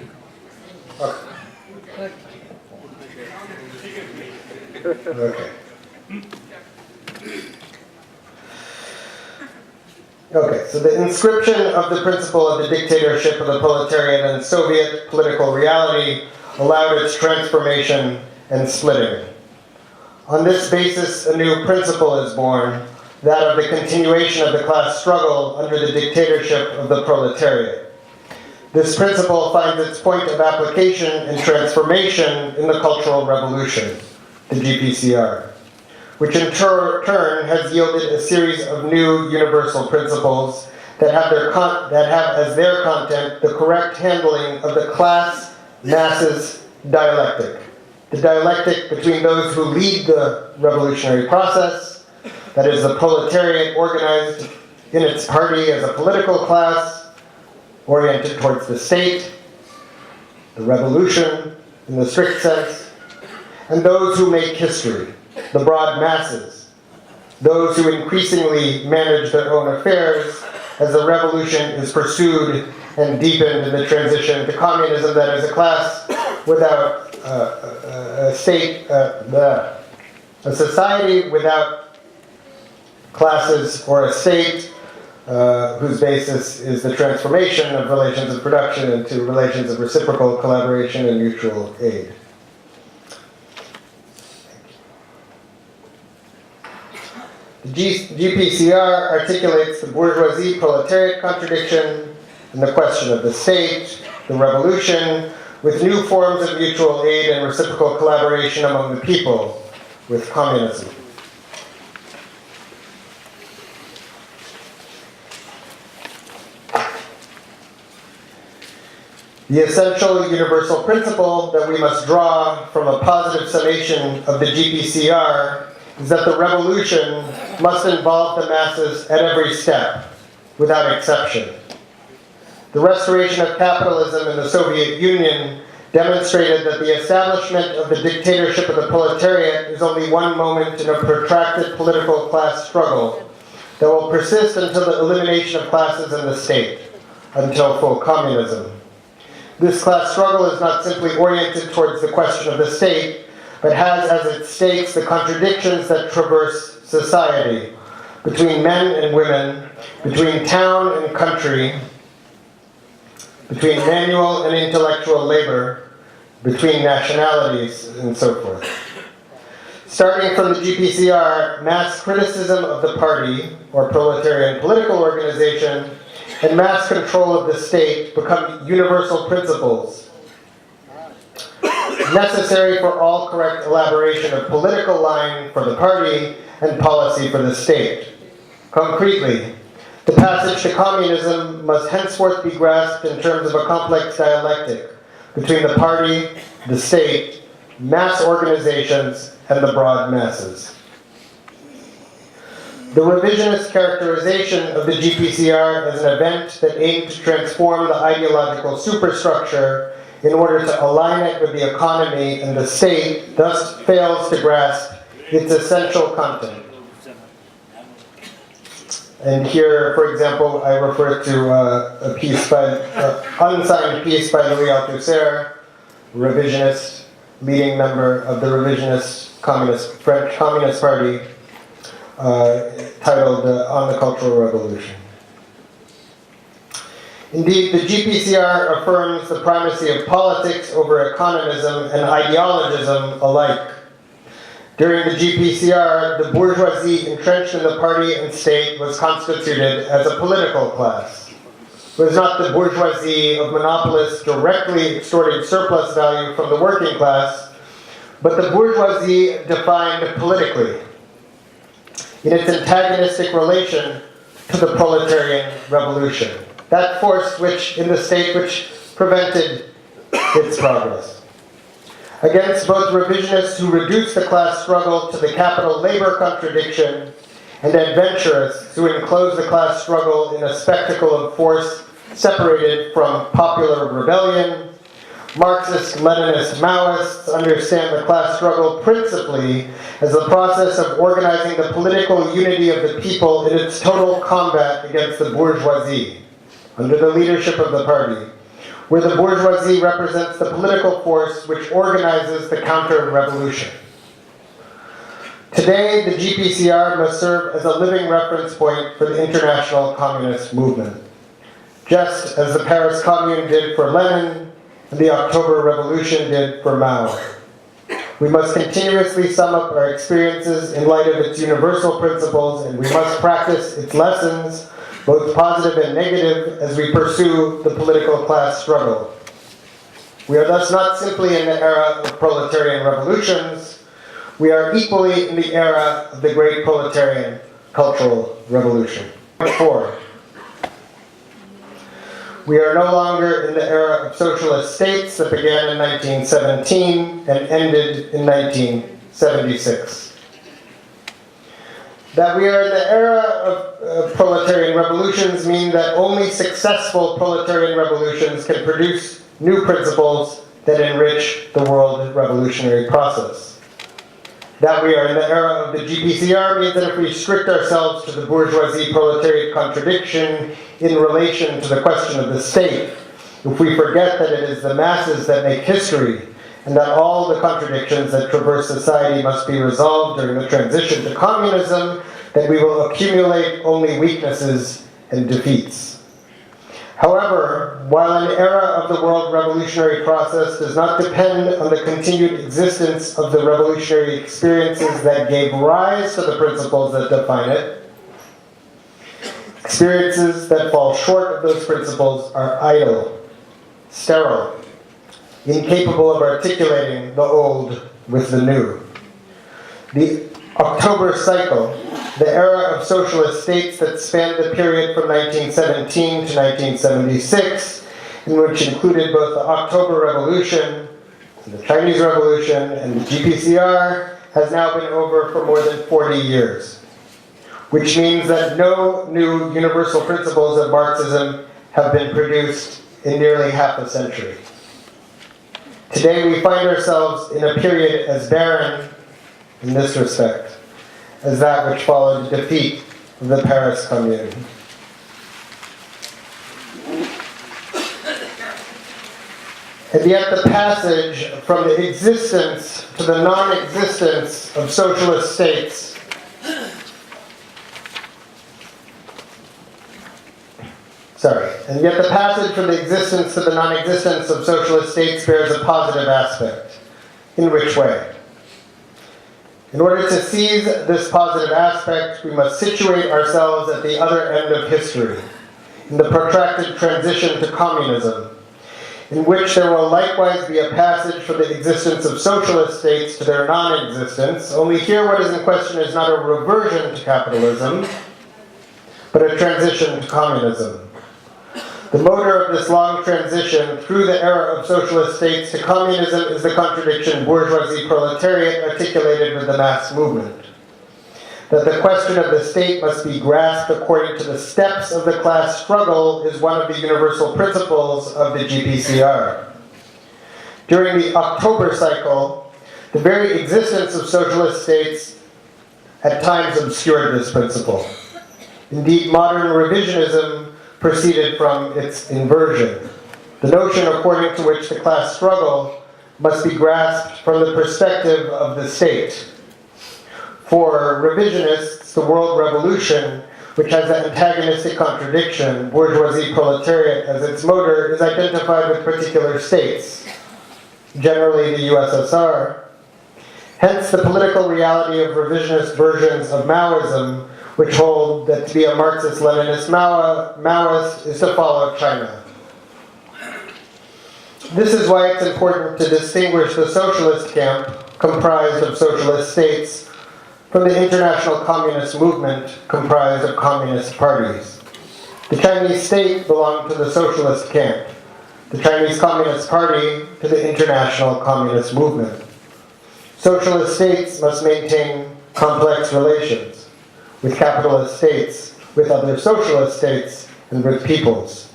Okay, so the inscription of the principle of the dictatorship of the proletariat in Soviet political reality allowed its transformation and splitting. On this basis, a new principle is born, that of the continuation of the class struggle under the dictatorship of the proletariat. This principle finds its point of application and transformation in the Cultural Revolution, the GPCR, which in turn has yielded a series of new universal principles that have as their content the correct handling of the class-masses dialectic. The dialectic between those who lead the revolutionary process, that is the proletariat organized in its party as a political class, oriented towards the state, the revolution in the strict sense, and those who make history, the broad masses, those who increasingly manage their own affairs as the revolution is pursued and deepened in the transition to communism, that is a class without a society without classes or a state whose basis is the transformation of relations of production into relations of reciprocal collaboration and mutual aid. The GPCR articulates the bourgeoisie-proletariat contradiction and the question of the state, the revolution, with new forms of mutual aid and reciprocal collaboration among the people, with communism. The essential universal principle that we must draw from a positive summation of the GPCR is that the revolution must involve the masses at every step, without exception. the restoration of capitalism in the Soviet Union demonstrated that the establishment of the dictatorship of the proletariat is only one moment in a protracted political class struggle that will persist until the elimination of classes in the state, until full communism. This class struggle is not simply oriented towards the question of the state, but has as its stakes the contradictions that traverse society, between men and women, between town and country, between manual and intellectual labor, between nationalities, and so forth. Starting from the GPCR, mass criticism of the party, or proletarian political organization, and mass control of the state become universal principles, necessary for all correct elaboration of political line for the party and policy for the state. Concretely, the passage to communism must henceforth be grasped in terms of a complex dialectic between the party, the state, mass organizations, and the broad masses. The revisionist characterization of the GPCR as an event that aimed to transform the ideological superstructure in order to align it with the economy and the state thus fails to grasp its essential content. And here, for example, I refer to a piece by, unsigned piece by Louis Althusser, revisionist, leading member of the revisionist French Communist Party, titled On the Cultural Revolution. Indeed, the GPCR affirms the primacy of politics over economism and ideologism alike. During the GPCR, the bourgeoisie entrenched in the party and state was constituted as a political class. It was not the bourgeoisie of monopolists directly extorting surplus value from the working class, but the bourgeoisie defined politically in its antagonistic relation to the proletarian revolution, that force which, in the state, which prevented its progress. Against both revisionists who reduce the class struggle to the capital-labor contradiction and adventurists who enclose the class struggle in a spectacle of force separated from popular rebellion, Marxist-Leninist Maoists understand the class struggle principally as the process of organizing the political unity of the people in its total combat against the bourgeoisie, under the leadership of the party, where the bourgeoisie represents the political force which organizes the counter-revolution. Today, the GPCR must serve as a living reference point for the international communist movement, just as the Paris Commune did for Lenin and the October Revolution did for Mao. We must continuously sum up our experiences in light of its universal principles, and we must practice its lessons, both positive and negative, as we pursue the political class struggle. We are thus not simply in the era of proletarian revolutions, we are equally in the era of the great proletarian cultural revolution. 4. We are no longer in the era of socialist states that began in 1917 and ended in 1976. That we are in the era of proletarian revolutions mean that only successful proletarian revolutions can produce new principles that enrich the world revolutionary process. That we are in the era of the GPCR means that if we restrict ourselves to the bourgeoisie-proletariat contradiction in relation to the question of the state, if we forget that it is the masses that make history, and that all the contradictions that traverse society must be resolved during the transition to communism, that we will accumulate only weaknesses and defeats. However, while an era of the world revolutionary process does not depend on the continued existence of the revolutionary experiences that gave rise to the principles that define it, experiences that fall short of those principles are idle, sterile, incapable of articulating the old with the new. The October cycle, the era of socialist states that spanned the period from 1917 to 1976, and which included both the October Revolution, the Chinese Revolution, and the GPCR, has now been over for more than 40 years, which means that no new universal principles of Marxism have been produced in nearly half a century. Today we find ourselves in a period as barren in this respect as that which followed the defeat of the Paris Commune. And yet the passage from the existence to the non-existence of socialist states And yet the passage from the existence to the non-existence of socialist states bears a positive aspect. In which way? In order to seize this positive aspect, we must situate ourselves at the other end of history, in the protracted transition to communism, in which there will likewise be a passage from the existence of socialist states to their non-existence, only here what is in question is not a reversion to capitalism, but a transition to communism. The motor of this long transition through the era of socialist states to communism is the contradiction bourgeoisie-proletariat articulated with the mass movement. That the question of the state must be grasped according to the steps of the class struggle is one of the universal principles of the GPCR. During the October cycle, the very existence of socialist states at times obscured this principle. Indeed, modern revisionism proceeded from its inversion, the notion according to which the class struggle must be grasped from the perspective of the state. For revisionists, the world revolution, which has that antagonistic contradiction, bourgeoisie-proletariat, as its motor, is identified with particular states, generally the USSR. Hence, the political reality of revisionist versions of Maoism, which hold that to be a Marxist-Leninist Maoist is to follow China. This is why it's important to distinguish the socialist camp, comprised of socialist states, from the international communist movement, comprised of communist parties. The Chinese state belonged to the socialist camp, the Chinese Communist Party to the international communist movement. Socialist states must maintain complex relations with capitalist states, with other socialist states, and with peoples.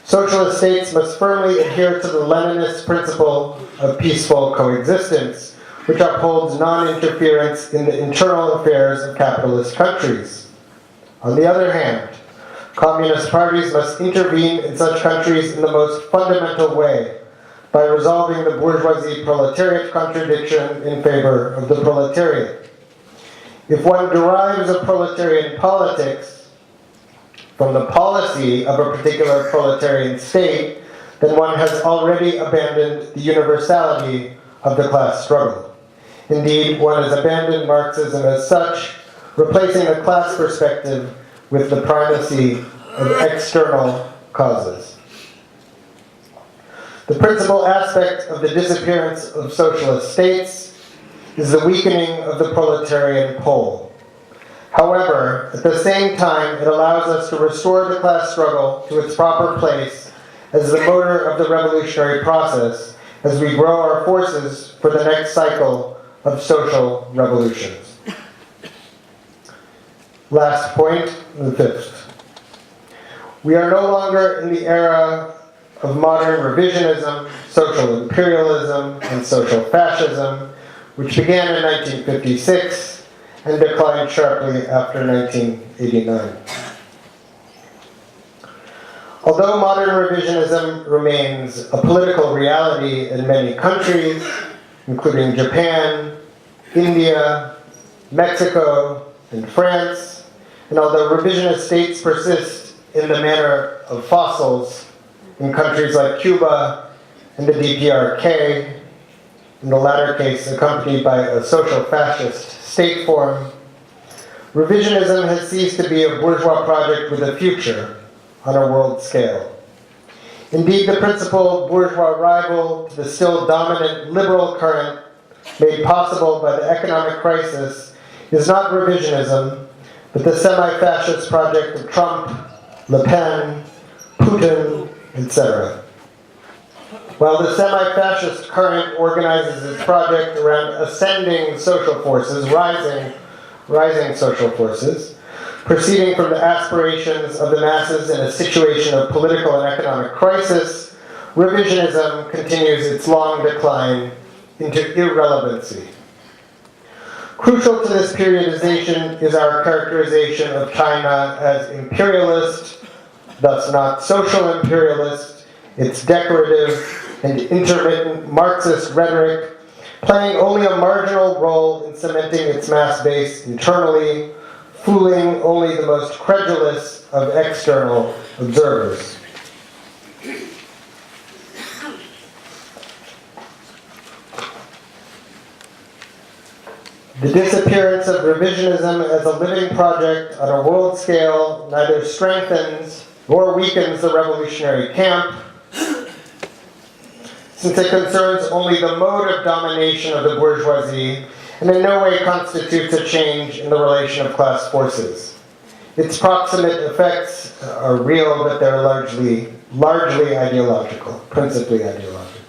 Socialist states must firmly adhere to the Leninist principle of peaceful coexistence, which upholds non-interference in the internal affairs of capitalist countries. On the other hand, communist parties must intervene in such countries in the most fundamental way, by resolving the bourgeoisie-proletariat contradiction in favor of the proletariat. If one derives a proletarian politics from the policy of a particular proletarian state, then one has already abandoned the universality of the class struggle. Indeed, one has abandoned Marxism as such, replacing the class perspective with the primacy of external causes. The principal aspect of the disappearance of socialist states is the weakening of the proletarian pole. However, at the same time, it allows us to restore the class struggle to its proper place as the motor of the revolutionary process as we grow our forces for the next cycle of social revolutions. Last point, the fifth. We are no longer in the era of modern revisionism, social imperialism, and social fascism, which began in 1956 and declined sharply after 1989. Although modern revisionism remains a political reality in many countries, including Japan, India, Mexico, and France, and although revisionist states persist in the manner of fossils in countries like Cuba and the DPRK, in the latter case accompanied by a social fascist state form, revisionism has ceased to be a bourgeois project with a future on a world scale. Indeed, the principal bourgeois rival to the still dominant liberal current made possible by the economic crisis is not revisionism, but the semi-fascist project of Trump, Le Pen, Putin, etc. While the semi-fascist current organizes its project around ascending social forces, rising social forces, proceeding from the aspirations of the masses in a situation of political and economic crisis, revisionism continues its long decline into irrelevancy. Crucial to this periodization is our characterization of China as imperialist, thus not social imperialist, its decorative and intermittent Marxist rhetoric playing only a marginal role in cementing its mass base internally, fooling only the most credulous of external observers. The disappearance of revisionism as a living project on a world scale neither strengthens nor weakens the revolutionary camp, since it concerns only the mode of domination of the bourgeoisie and in no way constitutes a change in the relation of class forces. Its proximate effects are real, but they're largely ideological, principally ideological.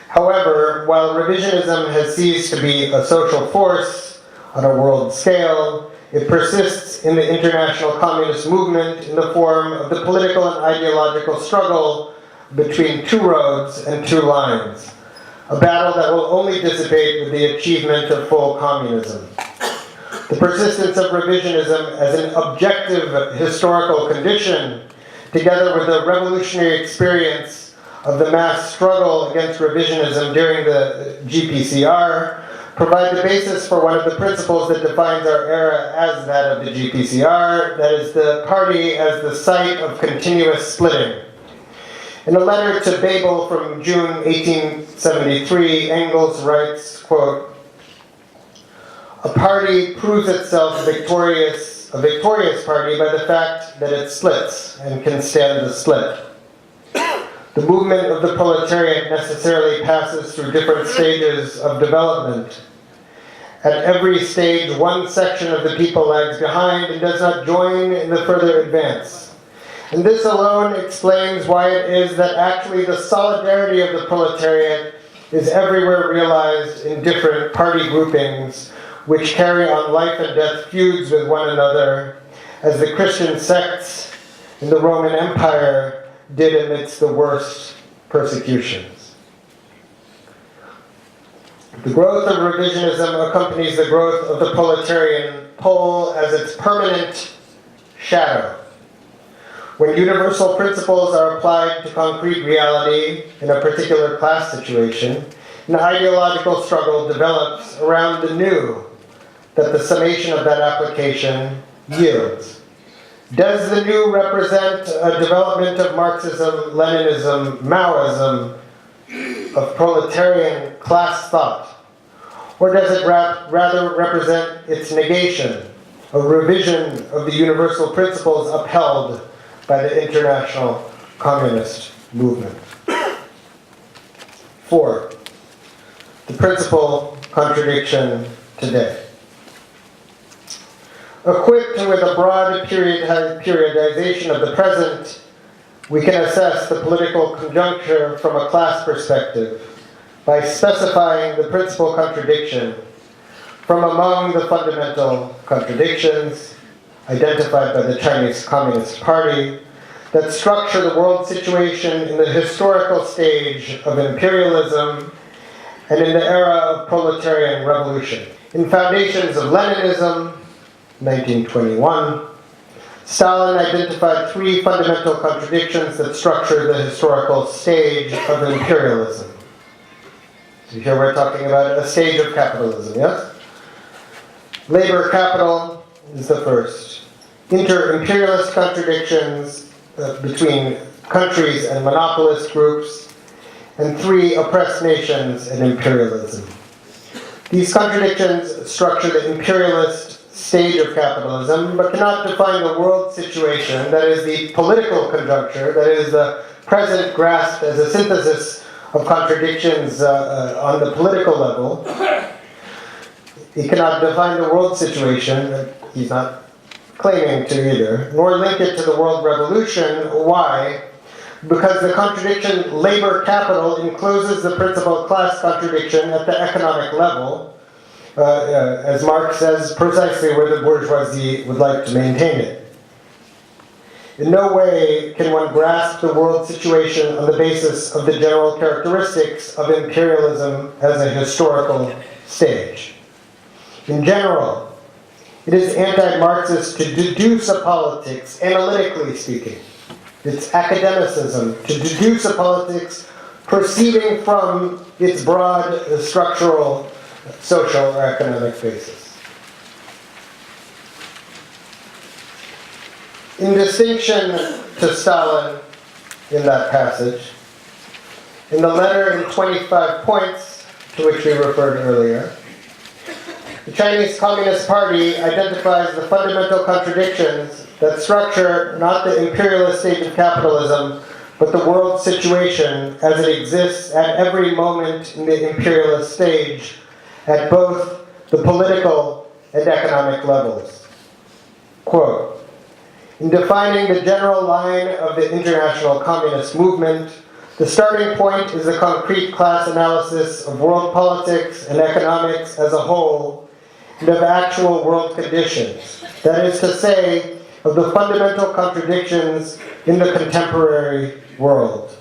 However, while revisionism has ceased to be a social force on a world scale, it persists in the international communist movement in the form of the political and ideological struggle between two roads and two lines, a battle that will only dissipate with the achievement of full communism. The persistence of revisionism as an objective historical condition, together with the revolutionary experience of the mass struggle against revisionism during the GPCR, provide the basis for one of the principles that defines our era as that of the GPCR, that is the party as the site of continuous splitting. In a letter to Babel from June 1873, Engels writes, quote, "A party proves itself a victorious party by the fact that it splits and can stand the split. The movement of the proletariat necessarily passes through different stages of development. At every stage, one section of the people lags behind and does not join in the further advance. And this alone explains why it is that actually the solidarity of the proletariat is everywhere realized in different party groupings, which carry on life and death feuds with one another, as the Christian sects in the Roman Empire did amidst the worst persecutions." The growth of revisionism accompanies the growth of the proletarian pole as its permanent shadow. When universal principles are applied to concrete reality in a particular class situation, an ideological struggle develops around the new that the summation of that application yields. Does the new represent a development of Marxism, Leninism, Maoism, of proletarian class thought? Or does it rather represent its negation, a revision of the universal principles upheld by the international communist movement? 4. The principal contradiction today. Equipped with a broad periodization of the present, we can assess the political conjuncture from a class perspective by specifying the principal contradiction from among the fundamental contradictions identified by the Chinese Communist Party that structure the world situation in the historical stage of imperialism and in the era of proletarian revolution. In Foundations of Leninism, 1921, Stalin identified 3 fundamental contradictions that structure the historical stage of imperialism. So here we're talking about a stage of capitalism, yes? Labor capital is the first. Inter-imperialist contradictions between countries and monopolist groups. And 3, oppressed nations and imperialism. These contradictions structure the imperialist stage of capitalism, but cannot define the world situation, that is the political conjuncture, that is the present grasped as a synthesis of contradictions on the political level. He cannot define the world situation, he's not claiming to either, nor link it to the world revolution. Why? Because the contradiction labor capital encloses the principal class contradiction at the economic level, as Marx says, precisely where the bourgeoisie would like to maintain it. In no way can one grasp the world situation on the basis of the general characteristics of imperialism as a historical stage. In general, it is anti-Marxist to deduce a politics, analytically speaking. It's academicism to deduce a politics proceeding from its broad structural, social, or economic basis. In distinction to Stalin in that passage, in the letter in 25 points to which we referred earlier, the Chinese Communist Party identifies the fundamental contradictions that structure not the imperialist state of capitalism, but the world situation as it exists at every moment in the imperialist stage, at both the political and economic levels. Quote, in defining the general line of the international communist movement, the starting point is a concrete class analysis of world politics and economics as a whole, and of actual world conditions. That is to say, of the fundamental contradictions in the contemporary world.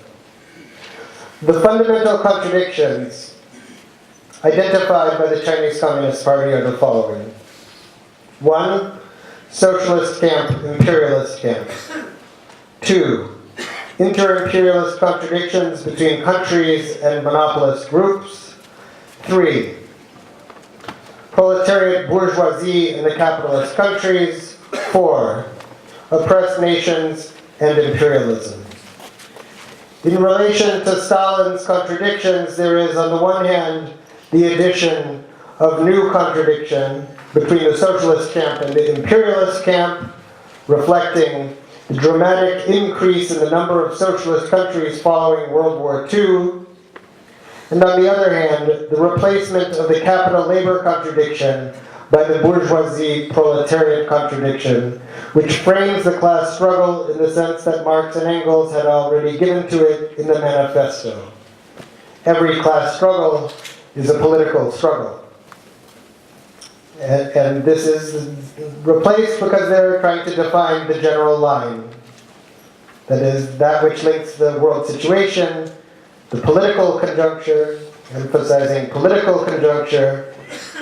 The fundamental contradictions identified by the Chinese Communist Party are the following. 1. Socialist camp, imperialist camp. 2. Inter-imperialist contradictions between countries and monopolist groups. 3. Proletariat bourgeoisie in the capitalist countries. 4. Oppressed nations and imperialism. In relation to Stalin's contradictions, there is, on the one hand, the addition of new contradiction between the socialist camp and the imperialist camp, reflecting the dramatic increase in the number of socialist countries following World War II, and on the other hand, the replacement of the capital-labor contradiction by the bourgeoisie-proletariat contradiction, which frames the class struggle in the sense that Marx and Engels had already given to it in the manifesto. Every class struggle is a political struggle. And this is replaced because they're trying to define the general line. That is, that which links the world situation, the political conjuncture, emphasizing political conjuncture,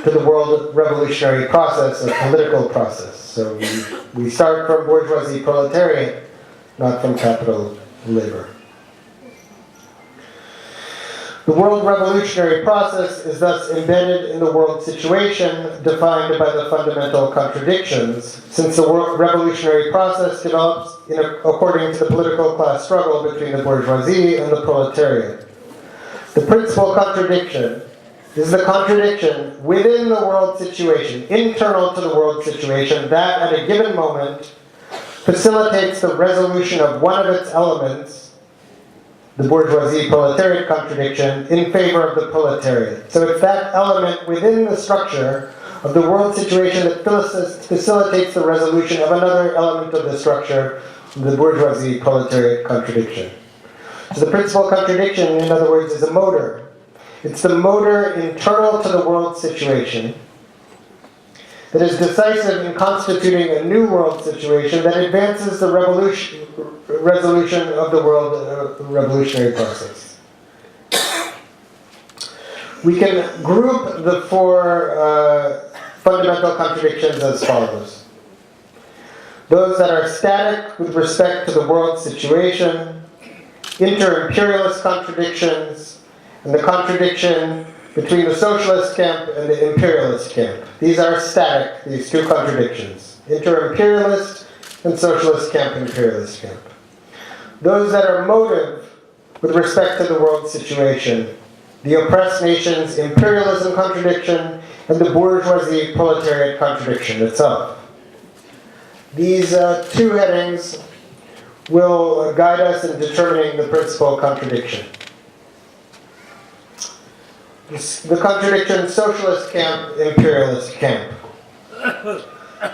to the world revolutionary process, a political process. So we start from bourgeoisie proletariat, not from capital labor. The world revolutionary process is thus embedded in the world situation defined by the fundamental contradictions, since the world revolutionary process develops according to the political class struggle between the bourgeoisie and the proletariat. The principal contradiction is the contradiction within the world situation, internal to the world situation, that at a given moment facilitates the resolution of one of its elements, the bourgeoisie-proletariat contradiction, in favor of the proletariat. So it's that element within the structure of the world situation that facilitates the resolution of another element of the structure, the bourgeoisie-proletariat contradiction. So the principal contradiction, in other words, is a motor. It's the motor internal to the world situation that is decisive in constituting a new world situation that advances the resolution of the world revolutionary process. We can group the four fundamental contradictions as follows. Those that are static with respect to the world situation, inter-imperialist contradictions, and the contradiction between the socialist camp and the imperialist camp. These are static, these two contradictions. Inter-imperialist and socialist camp, imperialist camp. Those that are motive with respect to the world situation, the oppressed nations imperialism contradiction and the bourgeoisie proletariat contradiction itself. These two headings will guide us in determining the principal contradiction. The contradiction, socialist camp, imperialist camp.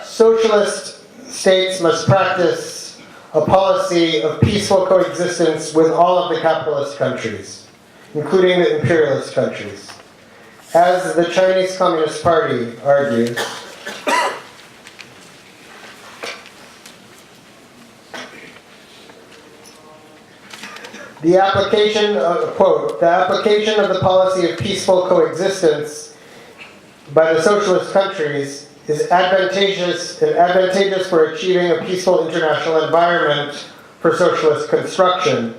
Socialist states must practice a policy of peaceful coexistence with all of the capitalist countries, including the imperialist countries. As the Chinese Communist Party argues, the application of, quote, the application of the policy of peaceful coexistence by the socialist countries is advantageous for achieving a peaceful international environment for socialist construction,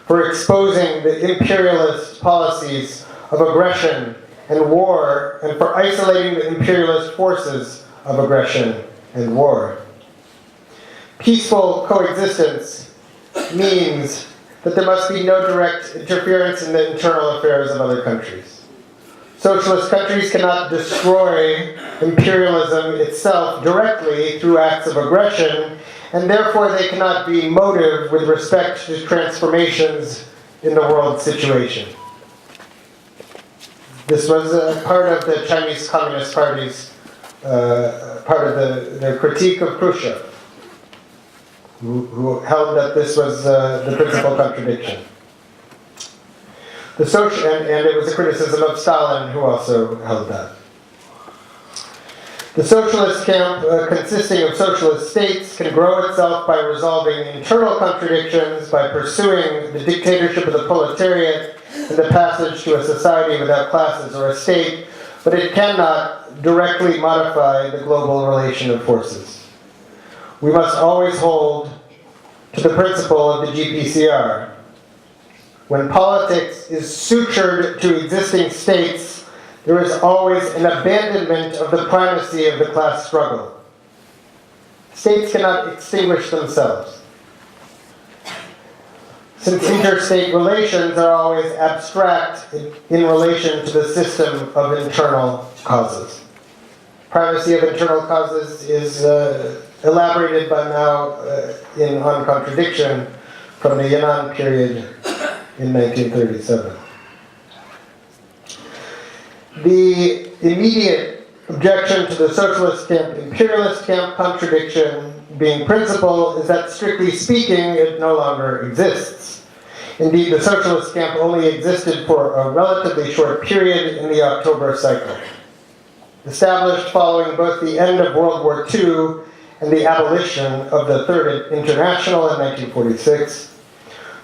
for exposing the imperialist policies of aggression and war, and for isolating the imperialist forces of aggression and war. Peaceful coexistence means that there must be no direct interference in the internal affairs of other countries. Socialist countries cannot destroy imperialism itself directly through acts of aggression, and therefore they cannot be motive with respect to transformations in the world situation. This was part of the Chinese Communist Party's, part of their critique of Khrushchev, who held that this was the principal contradiction. And it was a criticism of Stalin, who also held that. The socialist camp, consisting of socialist states, can grow itself by resolving internal contradictions, by pursuing the dictatorship of the proletariat and the passage to a society without classes or a state, but it cannot directly modify the global relation of forces. We must always hold to the principle of the GPCR. When politics is sutured to existing states, there is always an abandonment of the primacy of the class struggle. States cannot extinguish themselves, since interstate relations are always abstract in relation to the system of internal causes. Primacy of internal causes is elaborated by Mao on Contradiction from the Yan'an period in 1937. The immediate objection to the socialist camp, imperialist camp contradiction being principle is that, strictly speaking, it no longer exists. Indeed, the socialist camp only existed for a relatively short period in the October cycle. Established following both the end of World War II and the abolition of the Third International in 1946,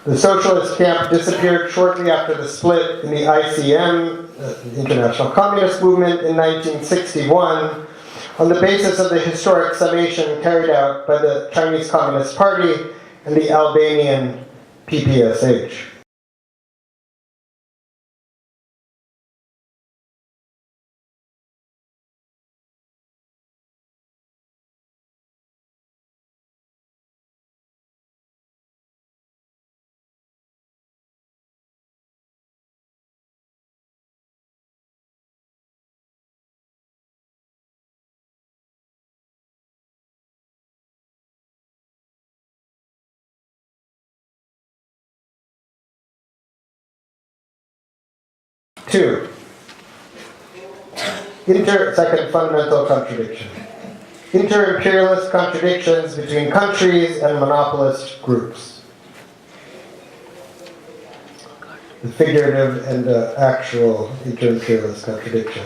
the socialist camp disappeared shortly after the split in the ICM, the International Communist Movement, in 1961, on the basis of the historic summation carried out by the Chinese Communist Party and the Albanian PPSH. Two, second fundamental contradiction. Inter-imperialist contradictions between countries and monopolist groups. The figurative and actual inter-imperialist contradiction.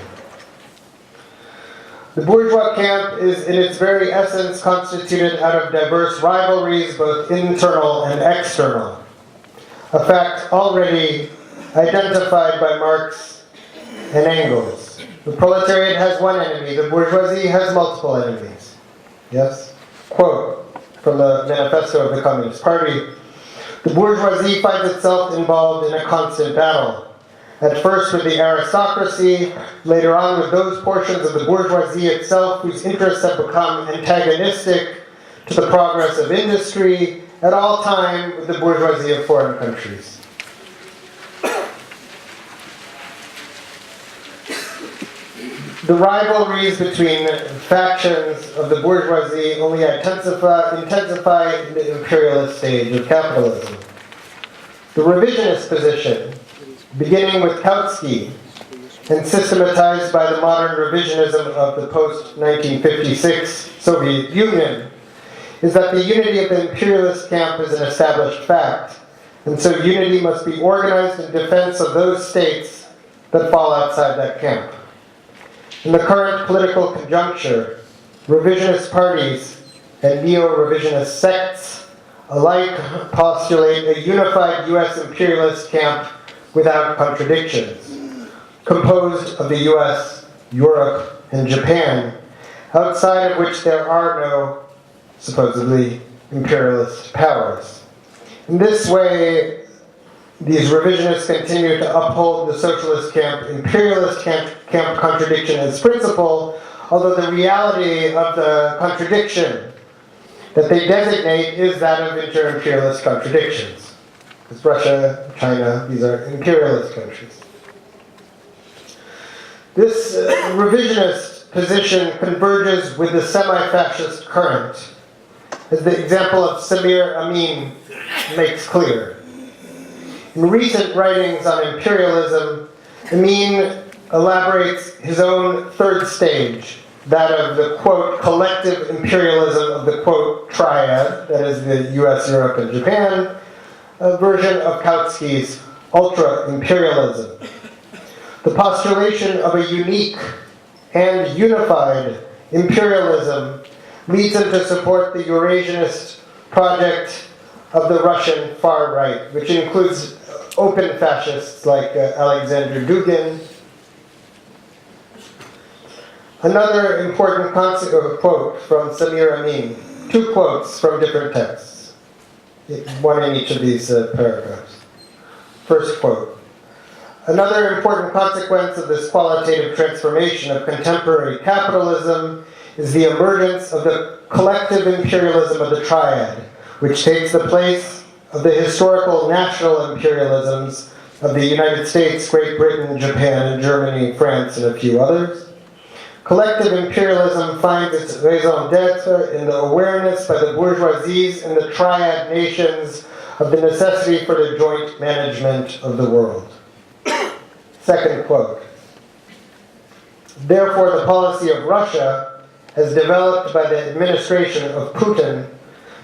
The bourgeois camp is in its very essence constituted out of diverse rivalries, both internal and external. A fact already identified by Marx and Engels. The proletariat has one enemy, the bourgeoisie has multiple enemies. Yes? Quote from the manifesto of the Communist Party: the bourgeoisie finds itself involved in a constant battle. At first with the aristocracy, later on with those portions of the bourgeoisie itself whose interests have become antagonistic to the progress of industry, at all time with the bourgeoisie of foreign countries. The rivalries between factions of the bourgeoisie only intensify in the imperialist stage of capitalism. The revisionist position, beginning with Kautsky and systematized by the modern revisionism of the post-1956 Soviet Union, is that the unity of the imperialist camp is an established fact, and so unity must be organized in defense of those states that fall outside that camp. In the current political conjuncture, revisionist parties and neo-revisionist sects alike postulate a unified US imperialist camp without contradictions, composed of the US, Europe, and Japan, outside of which there are no, supposedly, imperialist powers. In this way, these revisionists continue to uphold the socialist camp, imperialist camp contradiction as principle, although the reality of the contradiction that they designate is that of inter-imperialist contradictions. Because Russia, China, these are imperialist countries. This revisionist position converges with the semi-fascist current, as the example of Samir Amin makes clear. In recent writings on imperialism, Amin elaborates his own third stage, that of the, quote, collective imperialism of the, quote, Triad, that is the US, Europe, and Japan, a version of Kautsky's ultra-imperialism. The postulation of a unique and unified imperialism leads him to support the Eurasianist project of the Russian far right, which includes open fascists like Alexander Dugin. Another important quote from Samir Amin, two quotes from different texts, one in each of these paragraphs. First quote, another important consequence of this qualitative transformation of contemporary capitalism is the emergence of the collective imperialism of the Triad, which takes the place of the historical national imperialisms of the United States, Great Britain, Japan, and Germany, France, and a few others. Collective imperialism finds its raison d'etre in the awareness by the bourgeoisies and the Triad nations of the necessity for the joint management of the world. Second quote. Therefore, the policy of Russia, as developed by the administration of Putin,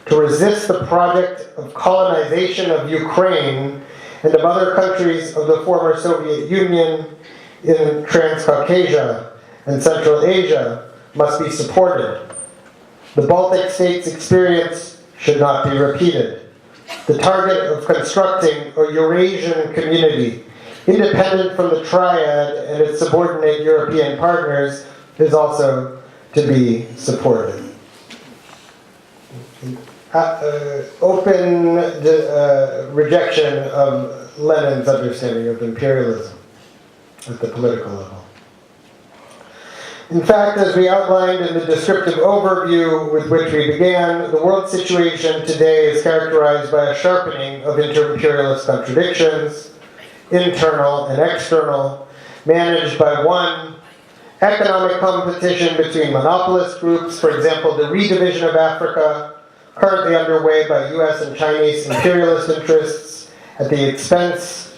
to resist the project of colonization of Ukraine and of other countries of the former Soviet Union in Transcaucasia and Central Asia, must be supported. The Baltic states' experience should not be repeated. The target of constructing a Eurasian community, independent from the Triad and its subordinate European partners, is also to be supported. Open rejection of Lenin's understanding of imperialism at the political level. In fact, as we outlined in the descriptive overview with which we began, the world situation today is characterized by a sharpening of inter-imperialist contradictions, internal and external, managed by one, economic competition between monopolist groups, for example, the redivision of Africa, currently underway by US and Chinese imperialist interests at the expense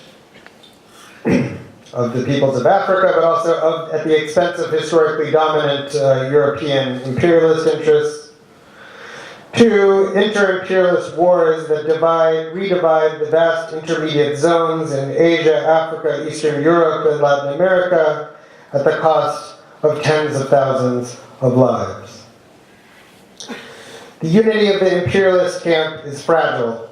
of the peoples of Africa, but also at the expense of historically dominant European imperialist interests. Two, inter-imperialist wars that redivide the vast intermediate zones in Asia, Africa, Eastern Europe, and Latin America at the cost of tens of thousands of lives. The unity of the imperialist camp is fragile,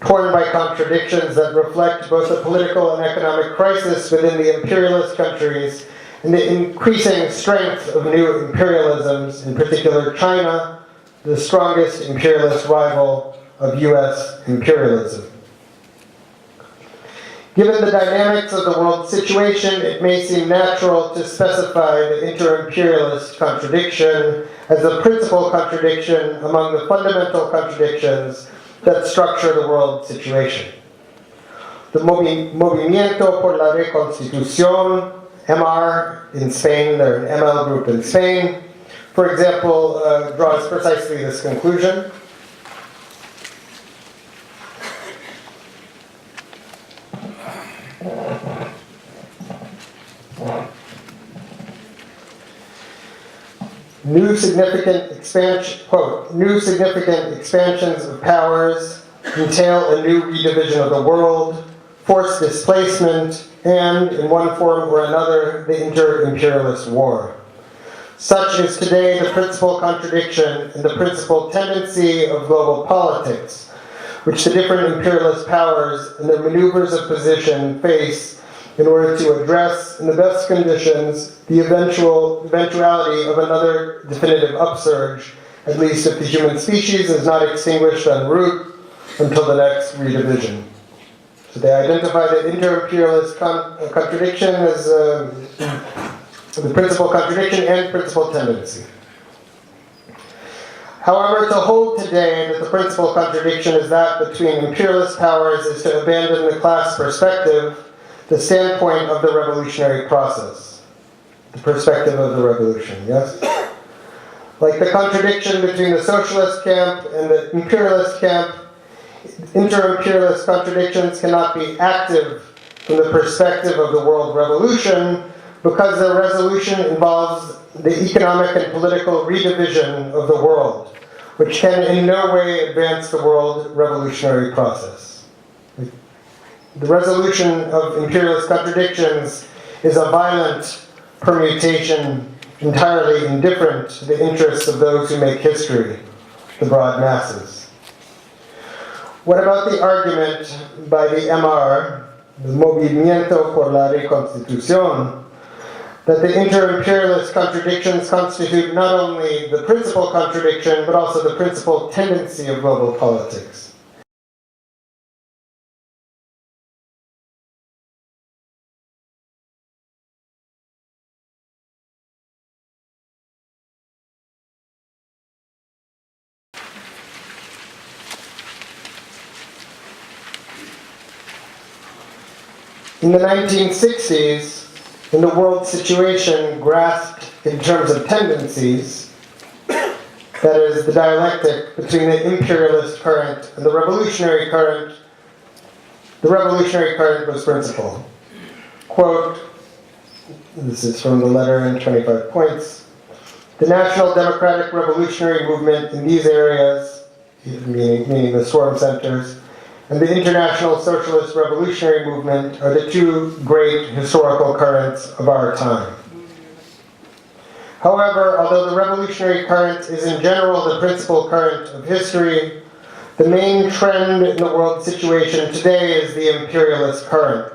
torn by contradictions that reflect both the political and economic crisis within the imperialist countries and the increasing strength of new imperialisms, in particular China, the strongest imperialist rival of US imperialism. Given the dynamics of the world situation, it may seem natural to specify the inter-imperialist contradiction as the principal contradiction among the fundamental contradictions that structure the world situation. The Movimiento por la Reconstitución, MR in Spain, they're an ML group in Spain, for example, draws precisely this conclusion. New significant expansions of powers entail a new redivision of the world, forced displacement, and, in one form or another, the inter-imperialist war. Such is today the principal contradiction and the principal tendency of global politics, which the different imperialist powers and their maneuvers of position face in order to address, in the best conditions, the eventuality of another definitive upsurge, at least if the human species is not extinguished en route until the next redivision. So they identify the inter-imperialist contradiction as the principal contradiction and principal tendency. However, to hold today that the principal contradiction is that between imperialist powers is to abandon the class perspective, the standpoint of the revolutionary process. The perspective of the revolution, yes? Like the contradiction between the socialist camp and the imperialist camp, inter-imperialist contradictions cannot be active from the perspective of the world revolution because their resolution involves the economic and political redivision of the world, which can in no way advance the world revolutionary process. The resolution of imperialist contradictions is a violent permutation entirely indifferent to the interests of those who make history, the broad masses. What about the argument by the MR, the Movimiento por la Reconstitución, that the inter-imperialist contradictions constitute not only the principal contradiction, but also the principal tendency of global politics? In the 1960s, when the world situation grasped in terms of tendencies, that is, the dialectic between the imperialist current and the revolutionary current was principal. Quote, this is from the letter in 25 points, the National Democratic Revolutionary Movement in these areas, meaning the swarm centers, and the International Socialist Revolutionary Movement are the two great historical currents of our time. However, although the revolutionary current is in general the principal current of history, the main trend in the world situation today is the imperialist current,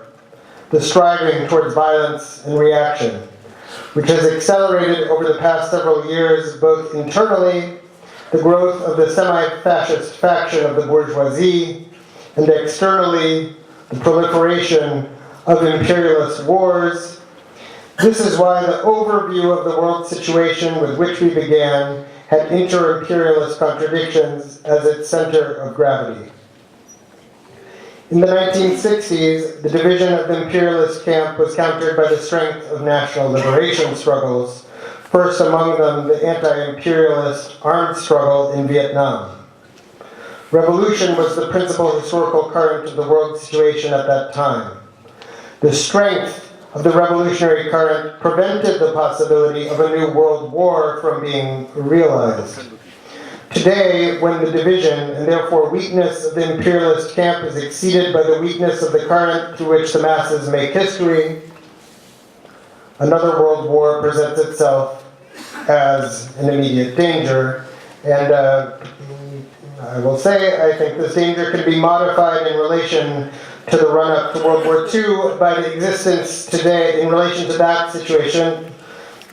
the striving towards violence and reaction, which has accelerated over the past several years, both internally, the growth of the semi-fascist faction of the bourgeoisie, and externally, the proliferation of imperialist wars. This is why the overview of the world situation with which we began had inter-imperialist contradictions as its center of gravity. In the 1960s, the division of the imperialist camp was countered by the strength of national liberation struggles, first among them the anti-imperialist armed struggle in Vietnam. Revolution was the principal historical current of the world situation at that time. The strength of the revolutionary current prevented the possibility of a new world war from being realized. Today, when the division, and therefore weakness of the imperialist camp is exceeded by the weakness of the current through which the masses make history, another world war presents itself as an immediate danger. And I will say, I think this danger can be modified in relation to the run-up to World War II by the existence today, in relation to that situation.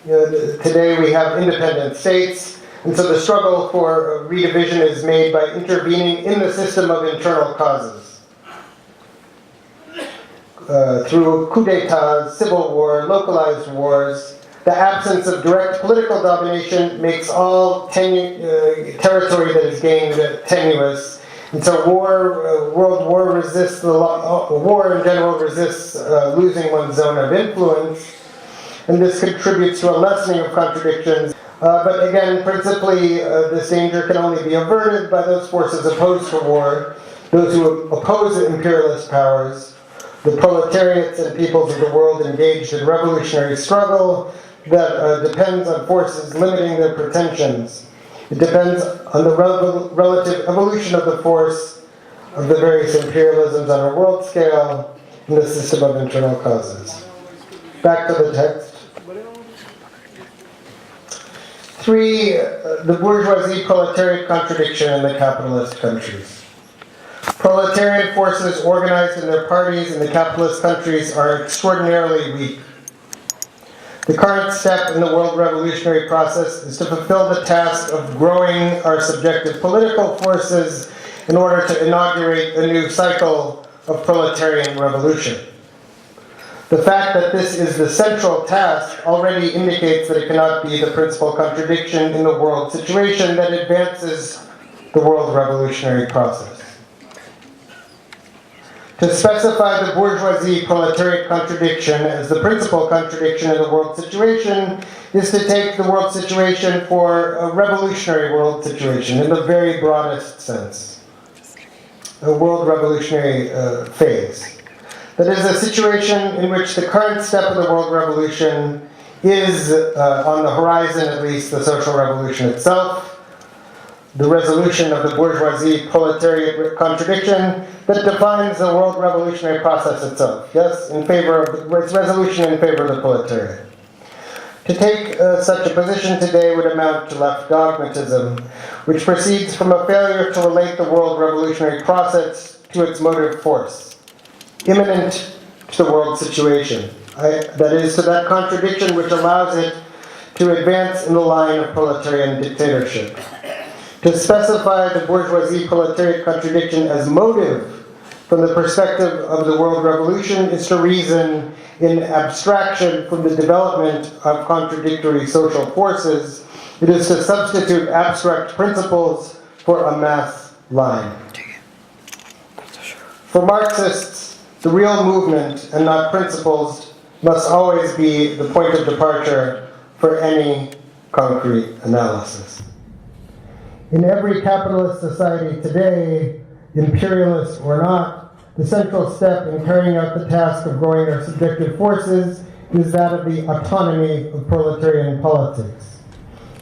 Today we have independent states, and so the struggle for redivision is made by intervening in the system of internal causes. Through coups d'etat, civil war, localized wars, the absence of direct political domination makes all territory that is gained tenuous. And so world war resists, war in general resists losing one's zone of influence. And this contributes to a lessening of contradictions. But again, principally, this danger can only be averted by those forces opposed to war, those who oppose the imperialist powers, the proletariats and peoples of the world engaged in revolutionary struggle, that depends on forces limiting their pretensions. It depends on the relative evolution of the force of the various imperialisms on a world scale, in the system of internal causes. Back to the text. 3, the bourgeoisie proletariat contradiction in the capitalist countries. Proletarian forces organized in their parties in the capitalist countries are extraordinarily weak. The current step in the world revolutionary process is to fulfill the task of growing our subjective political forces in order to inaugurate a new cycle of proletarian revolution. The fact that this is the central task already indicates that it cannot be the principal contradiction in the world situation that advances the world revolutionary process. To specify the bourgeoisie proletariat contradiction as the principal contradiction in the world situation is to take the world situation for a revolutionary world situation in the very broadest sense. A world revolutionary phase. That is a situation in which the current step of the world revolution is, on the horizon at least, the social revolution itself, the resolution of the bourgeoisie proletariat contradiction that defines the world revolutionary process itself, yes, in favor of its resolution in favor of the proletariat. To take such a position today would amount to left dogmatism, which proceeds from a failure to relate the world revolutionary process to its motive force, imminent to the world situation, that is, to that contradiction which allows it to advance in the line of proletarian dictatorship. To specify the bourgeoisie proletariat contradiction as motive from the perspective of the world revolution is to reason in abstraction from the development of contradictory social forces. It is to substitute abstract principles for a mass line. For Marxists, the real movement and not principles must always be the point of departure for any concrete analysis. In every capitalist society today, imperialist or not, the central step in carrying out the task of growing our subjective forces is that of the autonomy of proletarian politics.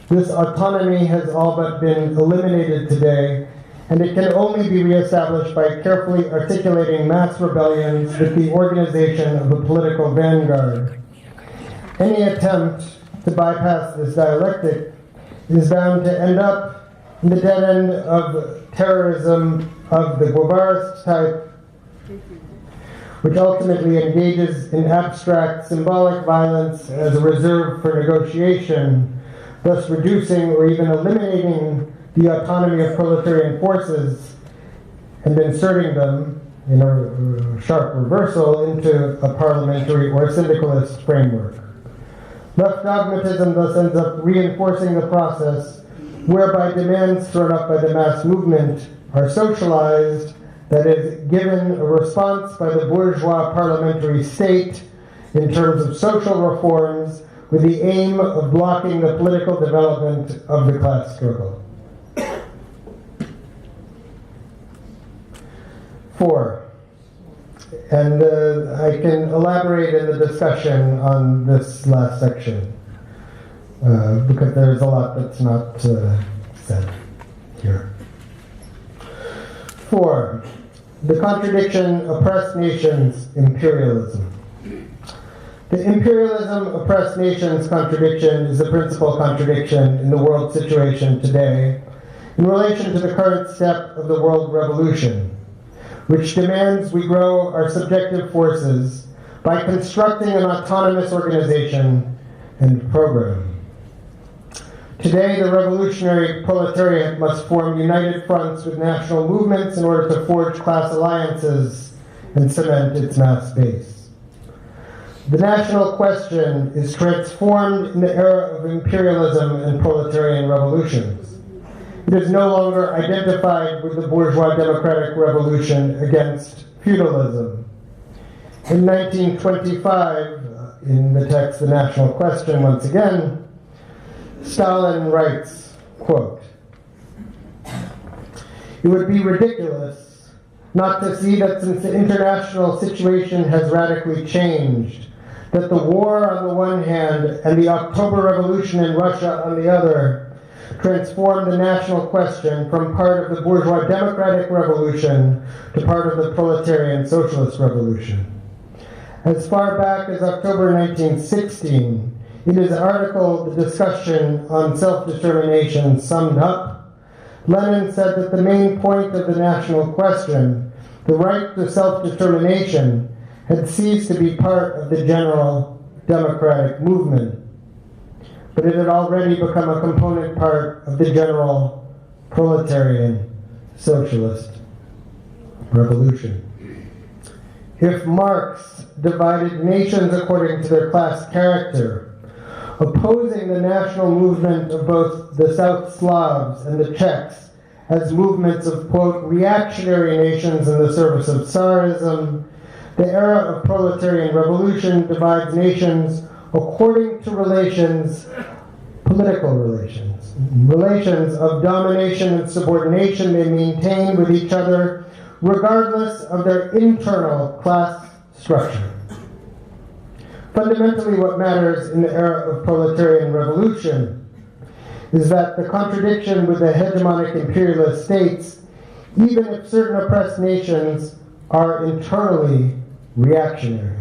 This autonomy has all but been eliminated today, and it can only be reestablished by carefully articulating mass rebellions with the organization of a political vanguard. Any attempt to bypass this dialectic is bound to end up in the dead end of terrorism of the Guevarist type, which ultimately engages in abstract symbolic violence as a reserve for negotiation, thus reducing or even eliminating the autonomy of proletarian forces and inserting them in a sharp reversal into a parliamentary or syndicalist framework. Left dogmatism thus ends up reinforcing the process whereby demands thrown up by the mass movement are socialized, that is, given a response by the bourgeois parliamentary state in terms of social reforms with the aim of blocking the political development of the class struggle. 4, and I can elaborate in the discussion on this last section, because there's a lot that's not said here. 4, the contradiction, oppressed nations, imperialism. The imperialism, oppressed nations contradiction is the principal contradiction in the world situation today in relation to the current step of the world revolution, which demands we grow our subjective forces by constructing an autonomous organization and program. Today, the revolutionary proletariat must form united fronts with national movements in order to forge class alliances and cement its mass base. The national question is transformed in the era of imperialism and proletarian revolutions. It is no longer identified with the bourgeois democratic revolution against feudalism. In 1925, in the text The National Question, once again, Stalin writes, quote, "It would be ridiculous not to see that since the international situation has radically changed, that the war on the one hand and the October Revolution in Russia on the other transformed the national question from part of the bourgeois democratic revolution to part of the proletarian socialist revolution." As far back as October 1916, in his article, The Discussion on Self-Determination Summed Up, Lenin said that the main point of the national question, the right to self-determination, had ceased to be part of the general democratic movement, but it had already become a component part of the general proletarian socialist revolution. If Marx divided nations according to their class character, opposing the national movement of both the South Slavs and the Czechs as movements of, quote, reactionary nations in the service of Tsarism, the era of proletarian revolution divides nations according to relations, political relations, relations of domination and subordination they maintain with each other, regardless of their internal class structure. Fundamentally, what matters in the era of proletarian revolution is that the contradiction with the hegemonic imperialist states, even if certain oppressed nations are internally reactionary.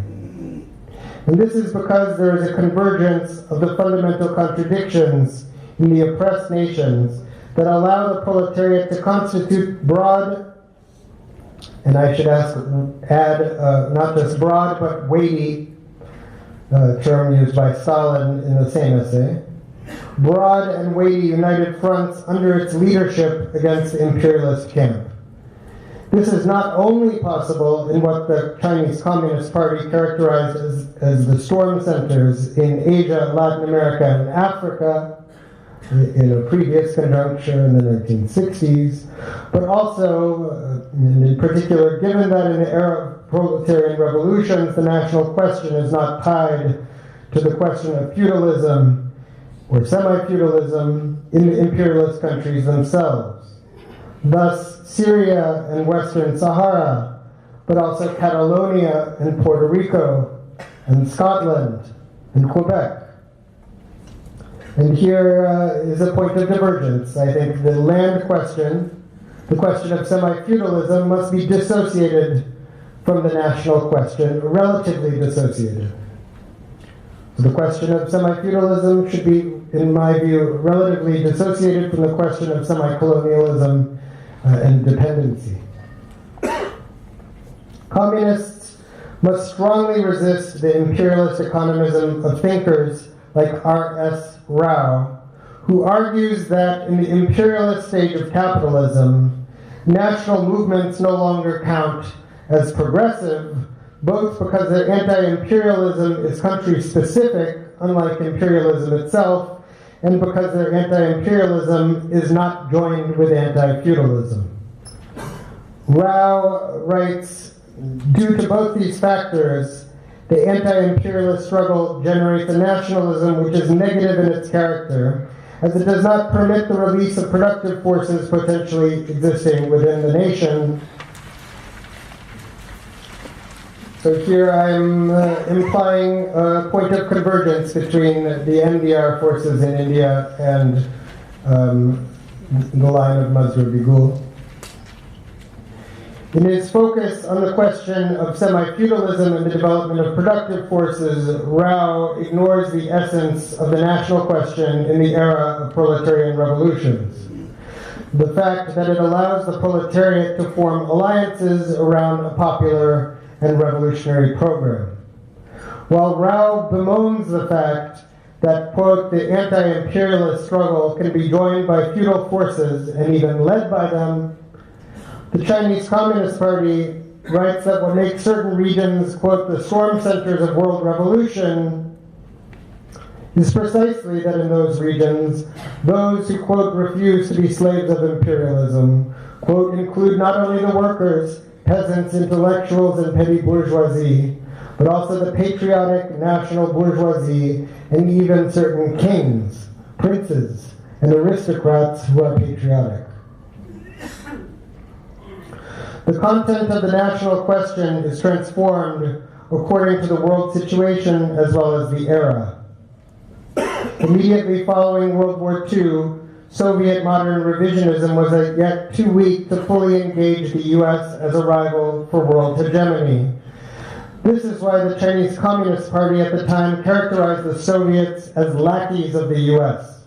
And this is because there is a convergence of the fundamental contradictions in the oppressed nations that allow the proletariat to constitute broad, and I should add not just broad but weighty, term used by Stalin in the same essay, broad and weighty united fronts under its leadership against the imperialist camp. This is not only possible in what the Chinese Communist Party characterized as the storm centers in Asia, Latin America, and Africa in a previous conjuncture in the 1960s, but also, in particular, given that in the era of proletarian revolutions, the national question is not tied to the question of feudalism or semi-feudalism in the imperialist countries themselves. Thus, Syria and Western Sahara, but also Catalonia and Puerto Rico and Scotland and Quebec. And here is a point of divergence. I think the land question, the question of semi-feudalism, must be dissociated from the national question, relatively dissociated. So the question of semi-feudalism should be, in my view, relatively dissociated from the question of semi-colonialism and dependency. Communists must strongly resist the imperialist economism of thinkers like R.S. Rao, who argues that in the imperialist stage of capitalism, national movements no longer count as progressive, both because their anti-imperialism is country-specific, unlike imperialism itself, and because their anti-imperialism is not joined with anti-feudalism. Rao writes, due to both these factors, the anti-imperialist struggle generates a nationalism which is negative in its character, as it does not permit the release of productive forces potentially existing within the nation. So here I'm implying a point of convergence between the MDR forces in India and the line of Mazhar-Bigul. In his focus on the question of semi-feudalism and the development of productive forces, Rao ignores the essence of the national question in the era of proletarian revolutions. The fact that it allows the proletariat to form alliances around a popular and revolutionary program. While Rao bemoans the fact that, quote, the anti-imperialist struggle can be joined by feudal forces and even led by them, the Chinese Communist Party writes that what makes certain regions, quote, the storm centers of world revolution is precisely that in those regions, those who, quote, refuse to be slaves of imperialism, quote, include not only the workers, peasants, intellectuals, and petty bourgeoisie, but also the patriotic national bourgeoisie and even certain kings, princes, and aristocrats who are patriotic. The content of the national question is transformed according to the world situation as well as the era. Immediately following World War II, Soviet modern revisionism was yet too weak to fully engage the U.S. as a rival for world hegemony. This is why the Chinese Communist Party at the time characterized the Soviets as lackeys of the US.